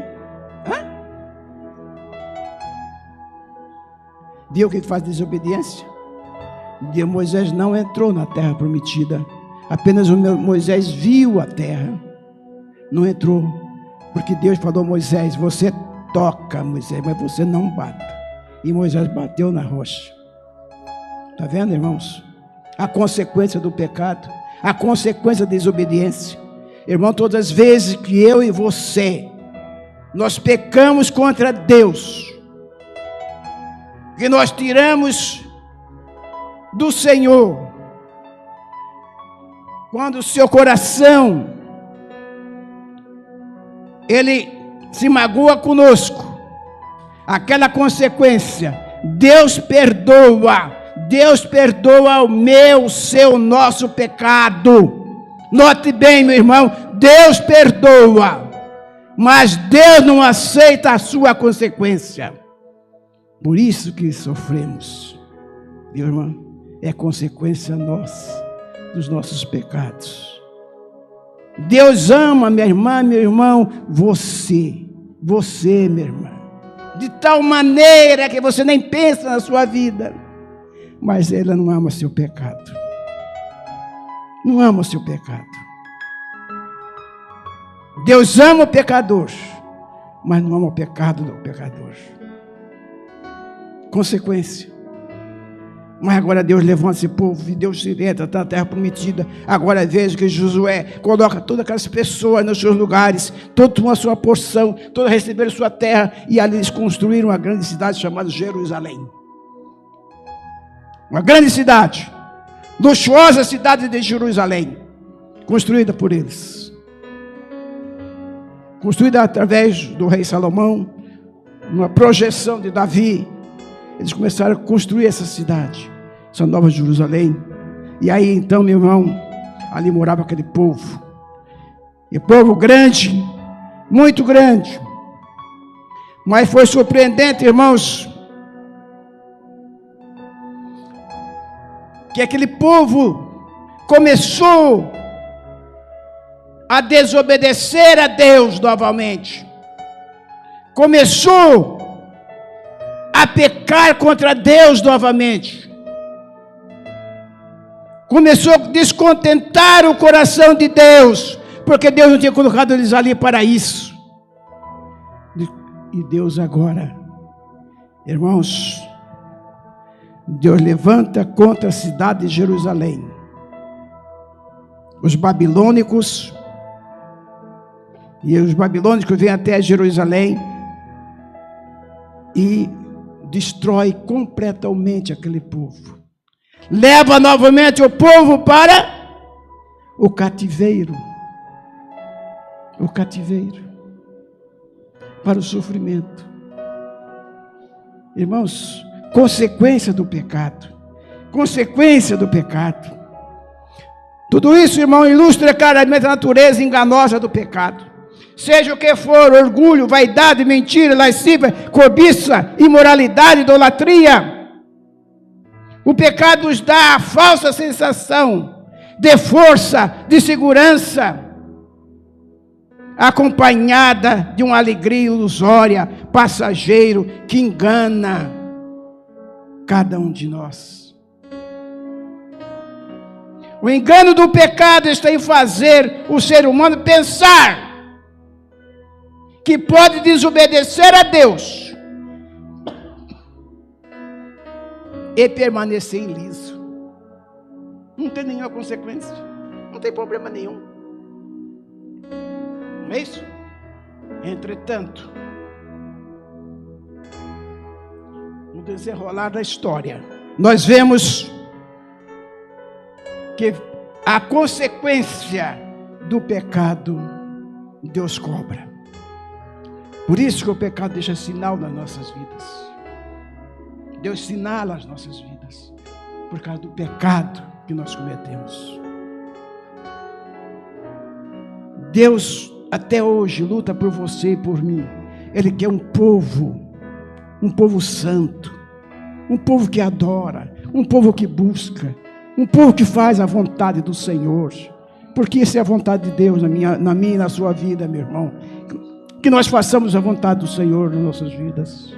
Viu o que faz desobediência? Moisés não entrou na terra prometida. Apenas Moisés viu a terra. Não entrou. Porque Deus falou a Moisés: você toca, Moisés, mas você não bata. E Moisés bateu na rocha. Está vendo, irmãos? A consequência do pecado, a consequência da desobediência. Irmão, todas as vezes que eu e você, nós pecamos contra Deus, que nós tiramos do Senhor, quando o seu coração, ele se magoa conosco, aquela consequência, Deus perdoa o meu, o seu, o nosso pecado. Note bem, meu irmão, Deus perdoa, mas Deus não aceita a sua consequência. Por isso que sofremos, meu irmão, é consequência nossa, dos nossos pecados. Deus ama, minha irmã, meu irmão, você, minha irmã, de tal maneira que você nem pensa na sua vida, mas Ele não ama seu pecado. Não ama o seu pecado. Deus ama o pecador, mas não ama o pecado do pecador. Consequência. Mas agora Deus levanta esse povo e Deus se entra na terra prometida. Agora veja que Josué coloca todas aquelas pessoas nos seus lugares, todos tomam a sua porção, todos receberam sua terra, e ali eles construíram uma grande cidade chamada Jerusalém. Uma grande cidade, luxuosa cidade de Jerusalém, construída por eles. Construída através do rei Salomão, numa projeção de Davi. Eles começaram a construir essa cidade, essa nova Jerusalém. E aí então, meu irmão, ali morava aquele povo. E povo grande, muito grande. Mas foi surpreendente, irmãos, que aquele povo começou a desobedecer a Deus novamente. Começou a pecar contra Deus novamente. Começou a descontentar o coração de Deus, porque Deus não tinha colocado eles ali para isso. E Deus agora, irmãos, Deus levanta contra a cidade de Jerusalém os babilônicos, e os babilônicos vêm até Jerusalém e destrói completamente aquele povo. Leva novamente o povo para o cativeiro. O cativeiro. Para o sofrimento. Irmãos, consequência do pecado. Consequência do pecado. Tudo isso, irmão, ilustra claramente a natureza enganosa do pecado. Seja o que for, orgulho, vaidade, mentira, lascívia, cobiça, imoralidade, idolatria. O pecado nos dá a falsa sensação de força, de segurança, acompanhada de uma alegria ilusória, passageiro, que engana cada um de nós. O engano do pecado está em fazer o ser humano pensar que pode desobedecer a Deus e permanecer iliso. Não tem nenhuma consequência, não tem problema nenhum. Não é isso? Entretanto, no desenrolar da história, nós vemos que a consequência do pecado Deus cobra. Por isso que o pecado deixa sinal nas nossas vidas. Deus sinala as nossas vidas por causa do pecado que nós cometemos. Deus até hoje luta por você e por mim. Ele quer um povo santo, um povo que adora, um povo que busca, um povo que faz a vontade do Senhor. Porque isso é a vontade de Deus na minha e na sua vida, meu irmão. Que nós façamos a vontade do Senhor nas nossas vidas.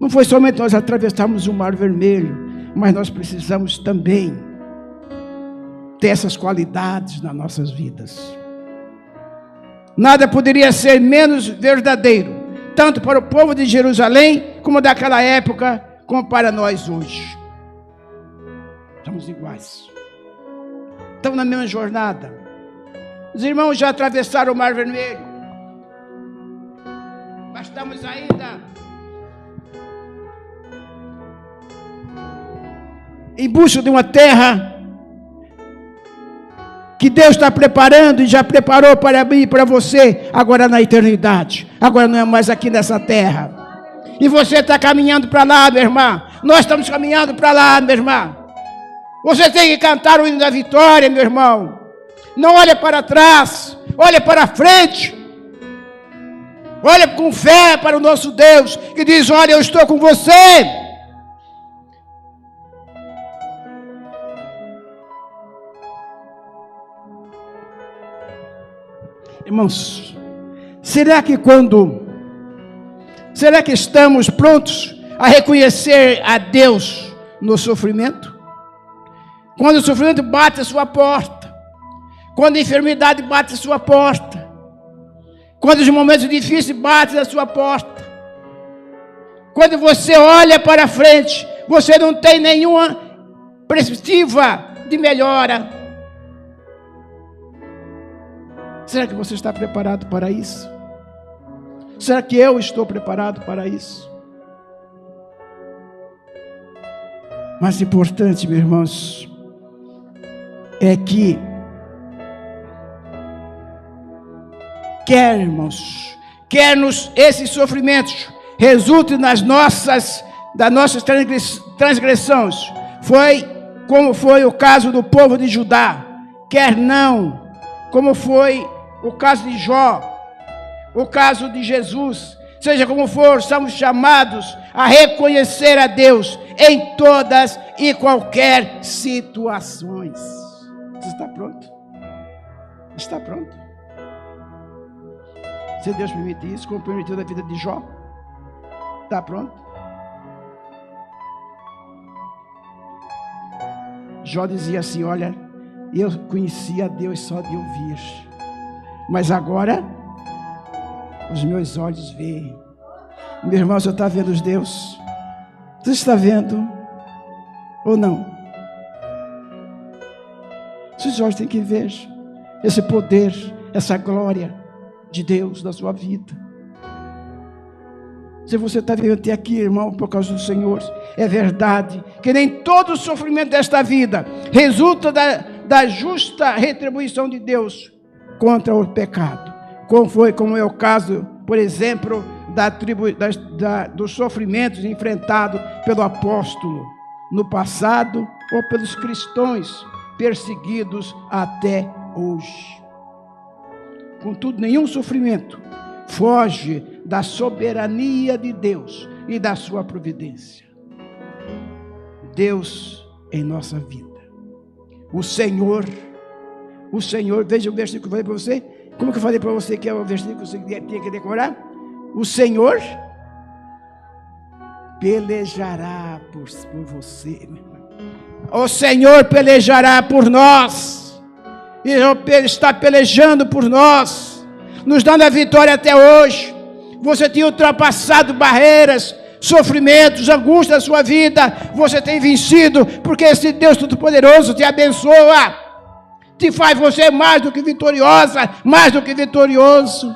Não foi somente nós atravessarmos o Mar Vermelho, mas nós precisamos também ter essas qualidades nas nossas vidas. Nada poderia ser menos verdadeiro, tanto para o povo de Jerusalém, como daquela época, como para nós hoje. Estamos iguais. Estamos na mesma jornada. Os irmãos já atravessaram o Mar Vermelho, mas estamos ainda em busca de uma terra que Deus está preparando e já preparou para mim e para você, agora na eternidade. Agora não é mais aqui nessa terra. E você está caminhando para lá, minha irmã. Nós estamos caminhando para lá, minha irmã. Você tem que cantar o hino da vitória, meu irmão. Não olhe para trás, olhe para frente. Olhe com fé para o nosso Deus, que diz: olha, eu estou com você. Irmãos, será que estamos prontos a reconhecer a Deus no sofrimento? Quando o sofrimento bate a sua porta, quando a enfermidade bate a sua porta, quando os momentos difíceis batem a sua porta, quando você olha para frente, você não tem nenhuma perspectiva de melhora. Será que você está preparado para isso? Será que eu estou preparado para isso? Mais importante, meus irmãos, é que quer-nos esses sofrimentos resultem das nossas transgressões. Foi como foi o caso do povo de Judá, quer não, como foi o caso de Jó, o caso de Jesus. Seja como for, somos chamados a reconhecer a Deus em todas e qualquer situações. Você está pronto? Está pronto? Se Deus permite isso, como permitiu na vida de Jó, está pronto? Jó dizia assim: olha, eu conhecia a Deus só de ouvir, mas agora os meus olhos veem. Meu irmão, você está vendo os Deus? Você está vendo ou não? Seus olhos têm que ver esse poder, essa glória de Deus na sua vida. Se você está vivendo até aqui, irmão, por causa do Senhor, é verdade que nem todo o sofrimento desta vida resulta da justa retribuição de Deus contra o pecado, como é o caso, por exemplo, dos sofrimentos enfrentados pelo apóstolo no passado, ou pelos cristãos perseguidos até hoje. Contudo, nenhum sofrimento foge da soberania de Deus e da sua providência. Deus em nossa vida. O Senhor, veja o versículo que eu falei para você. Como que eu falei para você que é o versículo que você tinha que decorar? O Senhor pelejará por você. O Senhor pelejará por nós. E Ele está pelejando por nós, nos dando a vitória até hoje. Você tem ultrapassado barreiras, sofrimentos, angústias da sua vida. Você tem vencido, porque esse Deus Todo-Poderoso te abençoa, te faz você mais do que vitoriosa, mais do que vitorioso.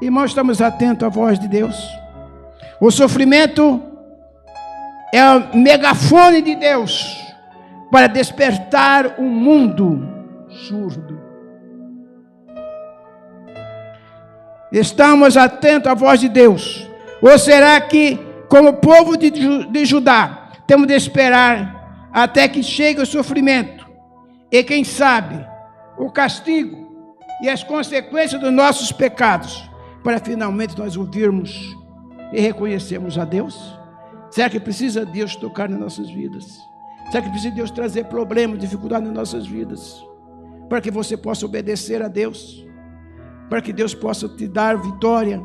Irmãos, estamos atentos à voz de Deus. O sofrimento é o megafone de Deus para despertar um mundo surdo. Estamos atentos à voz de Deus? Ou será que, como povo de Judá, temos de esperar até que chegue o sofrimento e, quem sabe, o castigo e as consequências dos nossos pecados, para finalmente nós ouvirmos e reconhecermos a Deus? Será que precisa Deus tocar nas nossas vidas? Será que precisa Deus trazer problemas, dificuldades nas nossas vidas? Para que você possa obedecer a Deus? Para que Deus possa te dar vitória?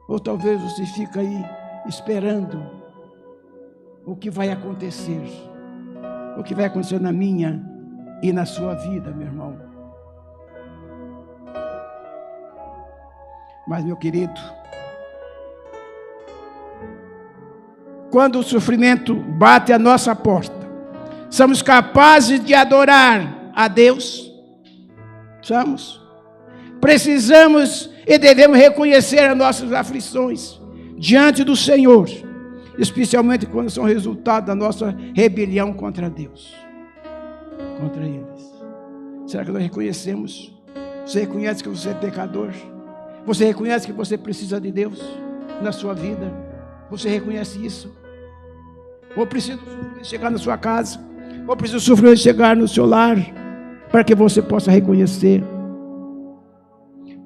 Ou talvez você fica aí esperando o que vai acontecer. O que vai acontecer na minha e na sua vida, meu irmão. Mas, meu querido, quando o sofrimento bate à nossa porta, somos capazes de adorar a Deus? Somos. Precisamos e devemos reconhecer as nossas aflições diante do Senhor, especialmente quando são resultado da nossa rebelião contra Deus, contra eles. Será que nós reconhecemos? Você reconhece que você é pecador? Você reconhece que você precisa de Deus na sua vida? Você reconhece isso? Ou precisa chegar na sua casa? Ou precisa sofrer chegar no seu lar? Para que você possa reconhecer.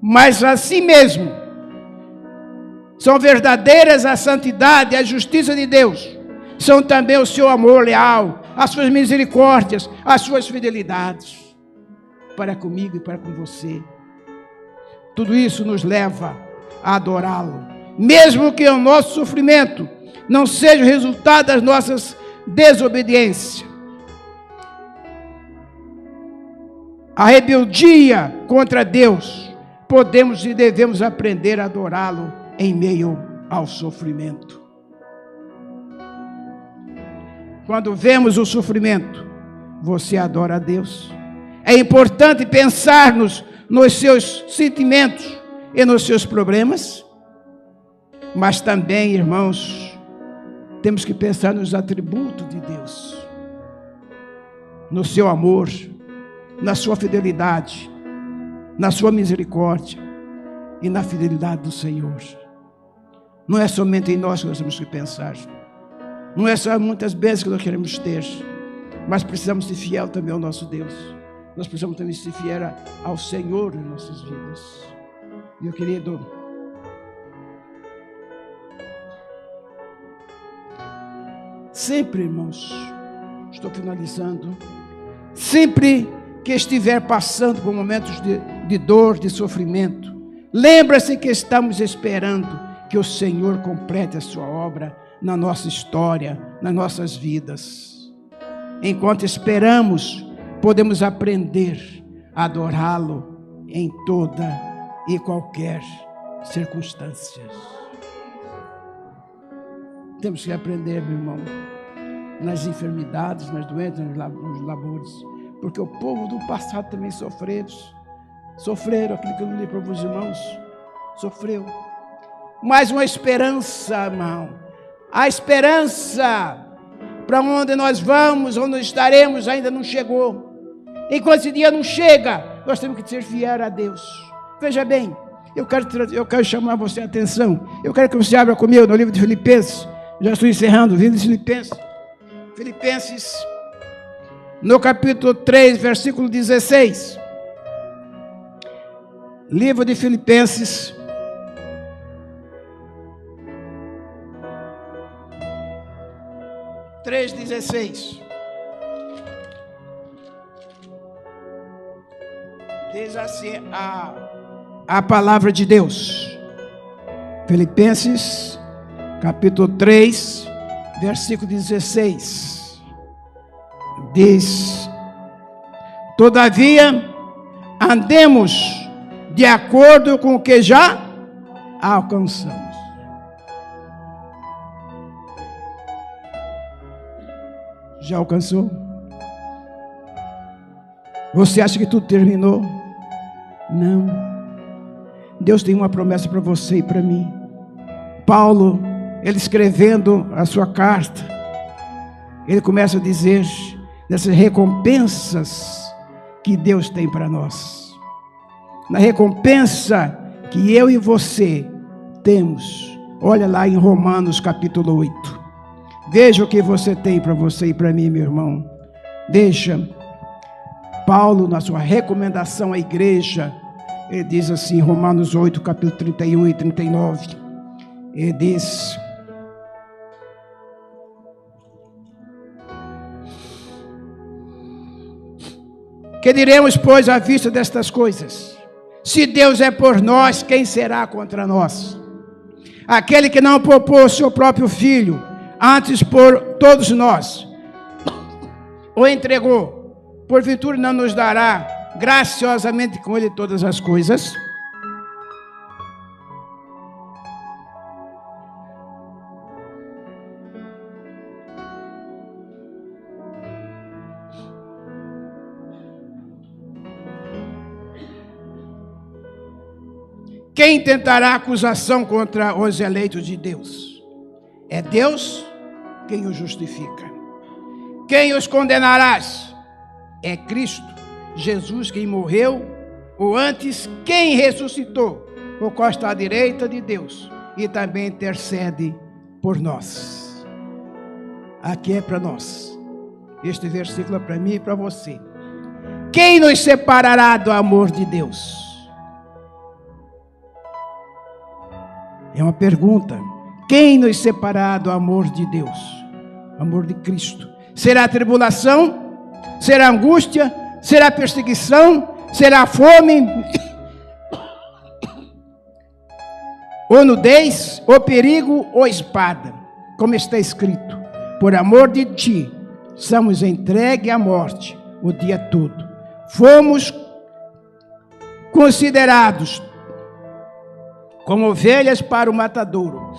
Mas assim mesmo, são verdadeiras a santidade e a justiça de Deus. São também o seu amor leal, as suas misericórdias, as suas fidelidades. Para comigo e para com você. Tudo isso nos leva a adorá-lo. Mesmo que o nosso sofrimento não seja o resultado das nossas desobediências. A rebeldia contra Deus, podemos e devemos aprender a adorá-lo em meio ao sofrimento. Quando vemos o sofrimento, você adora a Deus. É importante pensarmos nos seus sentimentos e nos seus problemas, mas também, irmãos, temos que pensar nos atributos de Deus, no seu amor, na sua fidelidade, na sua misericórdia e na fidelidade do Senhor. Não é somente em nós que nós temos que pensar, não é só muitas bênçãos que nós queremos ter, mas precisamos ser fiel também ao nosso Deus. Nós precisamos também ser fiel ao Senhor em nossas vidas. Meu querido, sempre, irmãos, estou finalizando, sempre que estiver passando por momentos de dor, de sofrimento, lembra-se que estamos esperando que o Senhor complete a sua obra na nossa história, nas nossas vidas. Enquanto esperamos, podemos aprender a adorá-lo em toda e qualquer circunstância. Temos que aprender, meu irmão, nas enfermidades, nas doenças, nos labores, porque o povo do passado também sofreram aquilo que eu li para os irmãos, sofreu. Mas uma esperança, irmão, a esperança para onde nós vamos, onde estaremos, ainda não chegou. Enquanto esse dia não chega, nós temos que ser fiéis a Deus. Veja bem, eu quero chamar você a atenção. Eu quero que você abra comigo no livro de Filipenses. Já estou encerrando o livro de Filipenses. Filipenses, no capítulo 3, versículo 16. Livro de Filipenses. Três 16. Diz assim a palavra de Deus. Filipenses, capítulo 3, versículo 16. Diz: todavia, andemos de acordo com o que já alcançamos. Já alcançou? Você acha que tudo terminou? Não. Deus tem uma promessa para você e para mim. Paulo, ele escrevendo a sua carta, ele começa a dizer dessas recompensas que Deus tem para nós. Na recompensa que eu e você temos. Olha lá em Romanos capítulo 8. Veja o que você tem para você e para mim, meu irmão. Veja, Paulo, na sua recomendação à igreja, ele diz assim, Romanos 8, capítulo 31 e 39. Ele diz: que diremos, pois, à vista destas coisas? Se Deus é por nós, quem será contra nós? Aquele que não poupou o seu próprio filho, antes por todos nós o entregou, porventura não nos dará graciosamente com ele todas as coisas? Quem tentará acusação contra os eleitos de Deus? É Deus quem os justifica. Quem os condenarás? É Cristo, Jesus, quem morreu, ou antes, quem ressuscitou, o qual está à direita de Deus e também intercede por nós. Aqui é para nós. Este versículo é para mim e para você. Quem nos separará do amor de Deus? É uma pergunta. Quem nos separará do amor de Deus? Amor de Cristo. Será tribulação? Será angústia? Será perseguição? Será fome? Ou nudez? Ou perigo? Ou espada? Como está escrito: por amor de ti, somos entregues à morte o dia todo. Fomos considerados como ovelhas para o matadouro.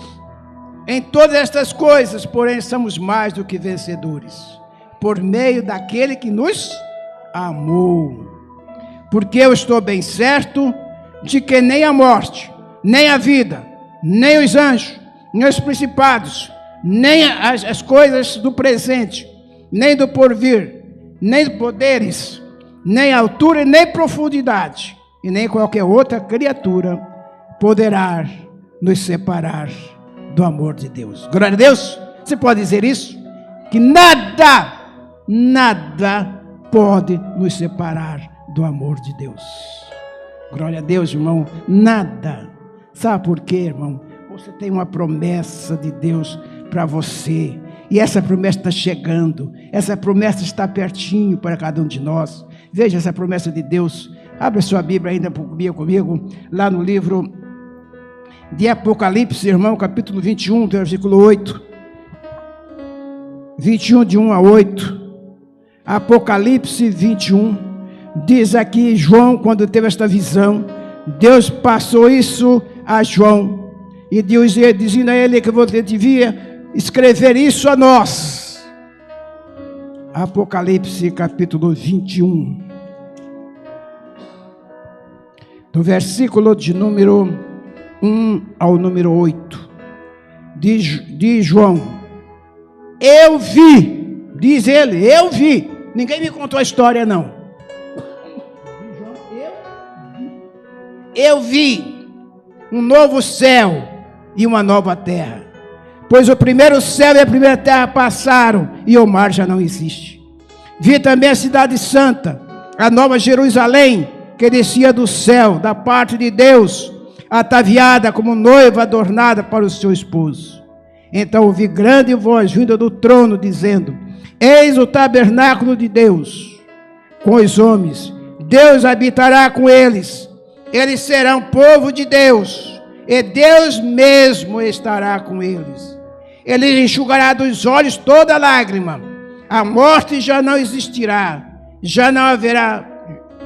Em todas estas coisas, porém, somos mais do que vencedores, por meio daquele que nos amou. Porque eu estou bem certo de que nem a morte, nem a vida, nem os anjos, nem os principados, nem as coisas do presente, nem do porvir, nem poderes, nem altura, nem profundidade, e nem qualquer outra criatura poderá nos separar do amor de Deus. Glória a Deus. Você pode dizer isso? Que nada pode nos separar do amor de Deus. Glória a Deus, irmão. Nada. Sabe por quê, irmão? Você tem uma promessa de Deus para você. E essa promessa está chegando. Essa promessa está pertinho para cada um de nós. Veja essa promessa de Deus. Abre a sua Bíblia ainda comigo, lá no livro de Apocalipse, irmão, capítulo 21, versículo 8. 21, de 1 a 8. Apocalipse 21. Diz aqui, João, quando teve esta visão, Deus passou isso a João. E Deus dizendo a ele que você devia escrever isso a nós. Apocalipse, capítulo 21. Do versículo de número 1 ao número 8, diz João: eu vi, diz ele, eu vi, ninguém me contou a história não, eu vi um novo céu e uma nova terra, pois o primeiro céu e a primeira terra passaram e o mar já não existe. Vi também a cidade santa, a nova Jerusalém, que descia do céu, da parte de Deus, ataviada como noiva adornada para o seu esposo. Então ouvi grande voz vinda do trono, dizendo: eis o tabernáculo de Deus com os homens. Deus habitará com eles. Eles serão povo de Deus, e Deus mesmo estará com eles. Ele enxugará dos olhos toda lágrima. A morte já não existirá. Já não haverá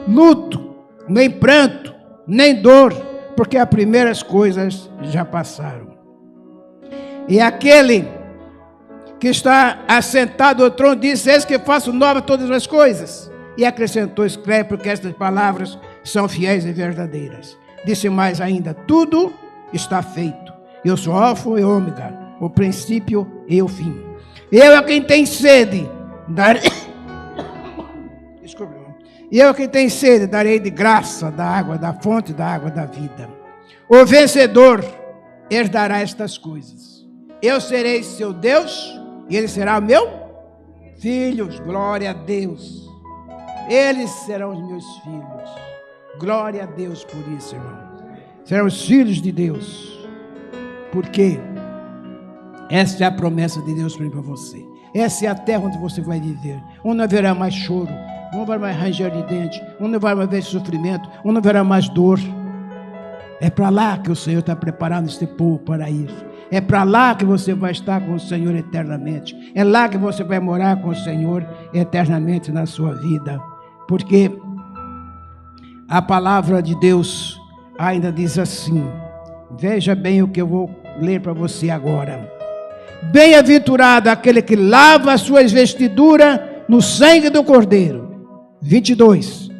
luto, nem pranto, nem dor, porque as primeiras coisas já passaram. E aquele que está assentado no trono disse: eis que faço nova todas as coisas. E acrescentou: escreve, porque estas palavras são fiéis e verdadeiras. Disse mais ainda: tudo está feito. Eu sou alfa e ômega, o princípio e o fim. Eu a quem tem sede darei... Desculpa. E eu que tenho sede, darei de graça da água, da fonte da água da vida. O vencedor herdará estas coisas. Eu serei seu Deus e ele será meu filho. Glória a Deus. Eles serão os meus filhos. Glória a Deus por isso, irmão. Serão os filhos de Deus. Porque essa é a promessa de Deus para mim e para você. Essa é a terra onde você vai viver. Onde não haverá mais choro, onde não haverá mais ranger de dente, onde não haverá mais sofrimento, onde não haverá mais dor. É para lá que o Senhor está preparando este povo para ir. É para lá que você vai estar com o Senhor eternamente. É lá que você vai morar com o Senhor eternamente na sua vida. Porque a palavra de Deus ainda diz assim. Veja bem o que eu vou ler para você agora. Bem-aventurado aquele que lava as suas vestiduras no sangue do Cordeiro. 22.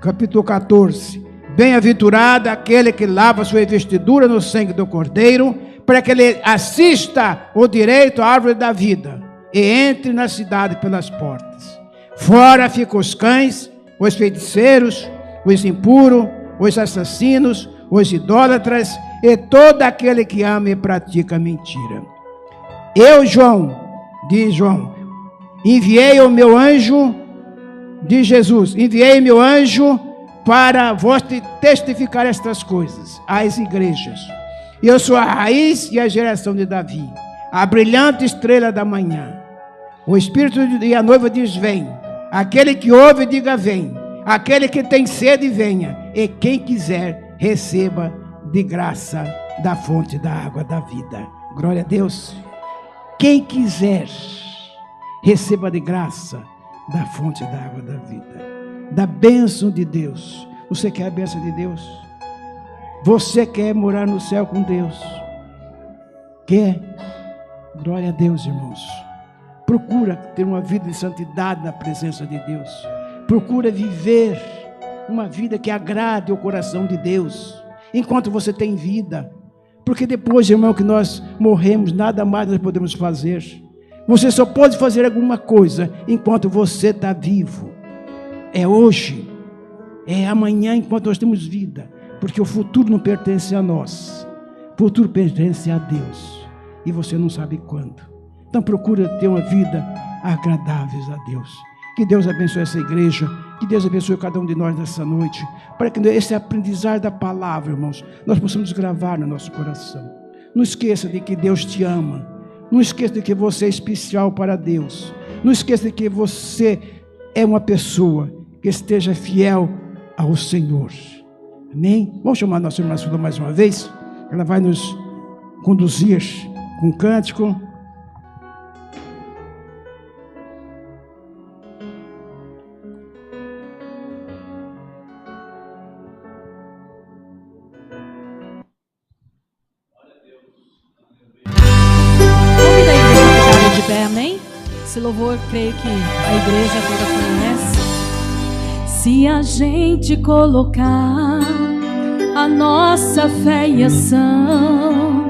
Capítulo 14. Bem-aventurado aquele que lava a sua vestidura no sangue do Cordeiro, para que ele assista o direito à árvore da vida e entre na cidade pelas portas. Fora ficam os cães, os feiticeiros, os impuros, os assassinos, os idólatras e todo aquele que ama e pratica mentira. Eu, João, diz João, enviei o meu anjo, diz Jesus, enviei meu anjo para vos testificar estas coisas às igrejas. Eu sou a raiz e a geração de Davi, a brilhante estrela da manhã. O Espírito e a noiva diz, vem. Aquele que ouve, diga, vem. Aquele que tem sede, venha. E quem quiser, receba de graça da fonte da água da vida. Glória a Deus. Quem quiser, receba de graça da fonte da água da vida. Da bênção de Deus. Você quer a bênção de Deus? Você quer morar no céu com Deus? Quer? Glória a Deus, irmãos. Procura ter uma vida de santidade na presença de Deus. Procura viver uma vida que agrade o coração de Deus, enquanto você tem vida. Porque depois, irmão, que nós morremos, nada mais nós podemos fazer. Você só pode fazer alguma coisa enquanto você está vivo. É hoje, é amanhã, enquanto nós temos vida, porque o futuro não pertence a nós, o futuro pertence a Deus, e você não sabe quando. Então procura ter uma vida agradável a Deus. Que Deus abençoe essa igreja, que Deus abençoe cada um de nós nessa noite, para que esse aprendizado da palavra, irmãos, nós possamos gravar no nosso coração. Não esqueça de que Deus te ama, não esqueça de que você é especial para Deus, não esqueça de que você é uma pessoa que esteja fiel ao Senhor. Amém? Vamos chamar a nossa irmã Sula mais uma vez. Ela vai nos conduzir com um cântico. Convida a igreja a ficar de pé, amém? Esse louvor, creio que a igreja toda conhece. Se a gente colocar a nossa fé e ação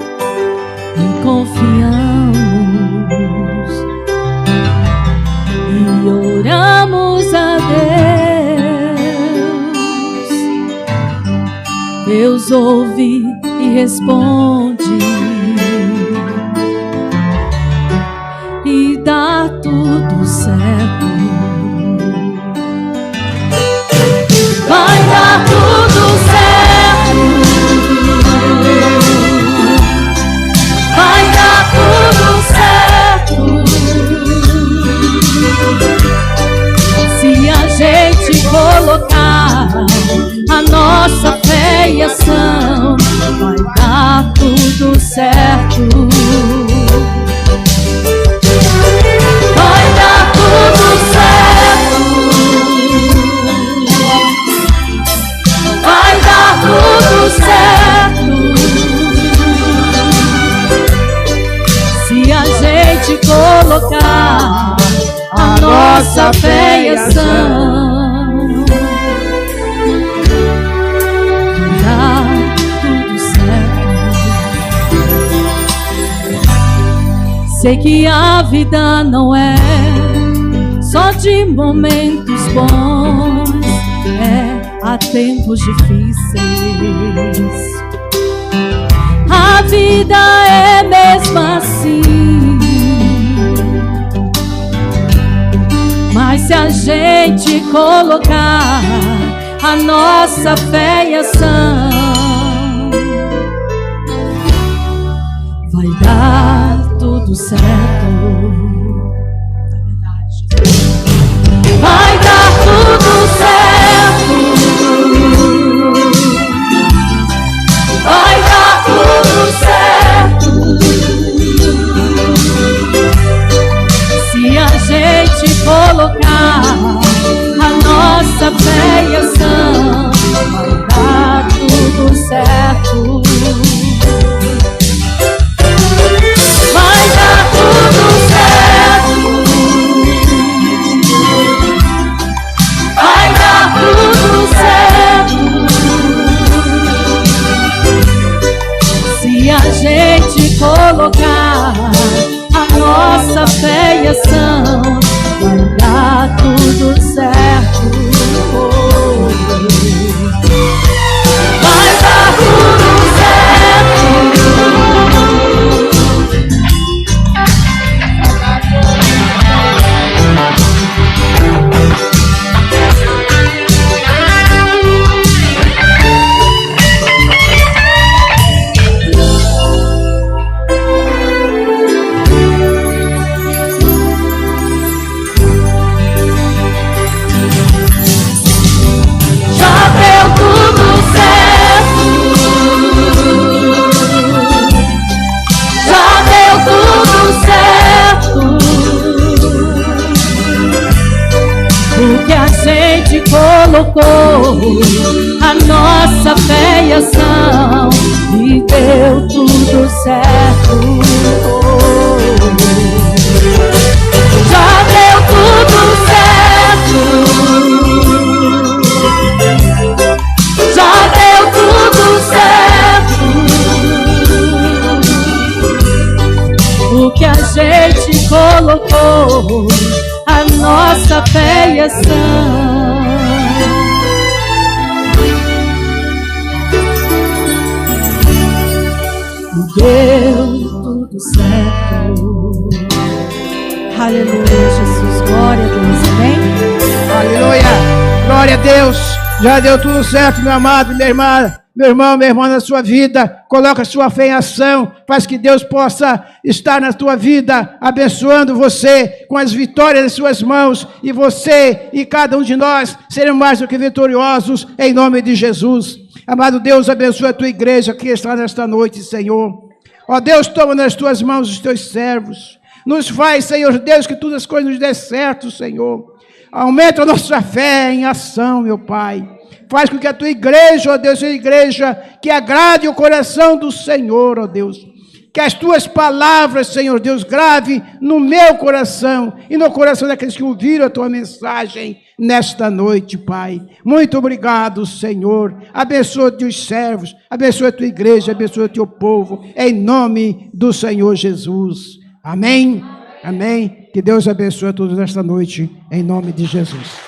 e confiamos e oramos a Deus, Deus ouve e responde e dá tudo certo. Vai dar tudo certo. Vai dar tudo certo. Se a gente colocar a nossa fé e ação, vai dar tudo certo. Vai dar tudo certo. Vai dar tudo certo. Se a gente colocar a nossa fé e ação, dá tudo certo. Sei que a vida não é só de momentos bons, há tempos difíceis. A vida é mesmo assim, mas se a gente colocar a nossa fé em ação, vai dar tudo certo. Vai dar tudo certo. Vai dar tudo certo. Se a gente colocar a nossa fé em ação, vai dar tudo certo. Vai dar tudo certo. Vai dar tudo certo. Se a gente colocar a nossa fé em ação, vai dar tudo certo. Vai dar tudo certo. Colocou a nossa fé em ação e deu tudo certo. Já deu tudo certo. Já deu tudo certo. O que a gente colocou a nossa fé em ação. Deu tudo certo. Aleluia, Jesus, glória a Deus, amém? Aleluia, glória a Deus. Já deu tudo certo, meu amado, minha irmã, meu irmão, minha irmã, na sua vida. Coloca a sua fé em ação, faz que Deus possa estar na tua vida, abençoando você com as vitórias em suas mãos, e você e cada um de nós seremos mais do que vitoriosos, em nome de Jesus. Amado Deus, abençoa a tua igreja que está nesta noite, Senhor. Ó Deus, toma nas tuas mãos os teus servos. Nos faz, Senhor Deus, que todas as coisas nos dê certo, Senhor. Aumenta a nossa fé em ação, meu Pai. Faz com que a tua igreja, ó Deus, seja igreja que agrade o coração do Senhor, ó Deus. Que as tuas palavras, Senhor Deus, grave no meu coração e no coração daqueles que ouviram a tua mensagem nesta noite, Pai. Muito obrigado, Senhor. Abençoa teus servos, abençoa a tua igreja, abençoa o teu povo, em nome do Senhor Jesus. Amém? Amém. Que Deus abençoe a todos nesta noite, em nome de Jesus.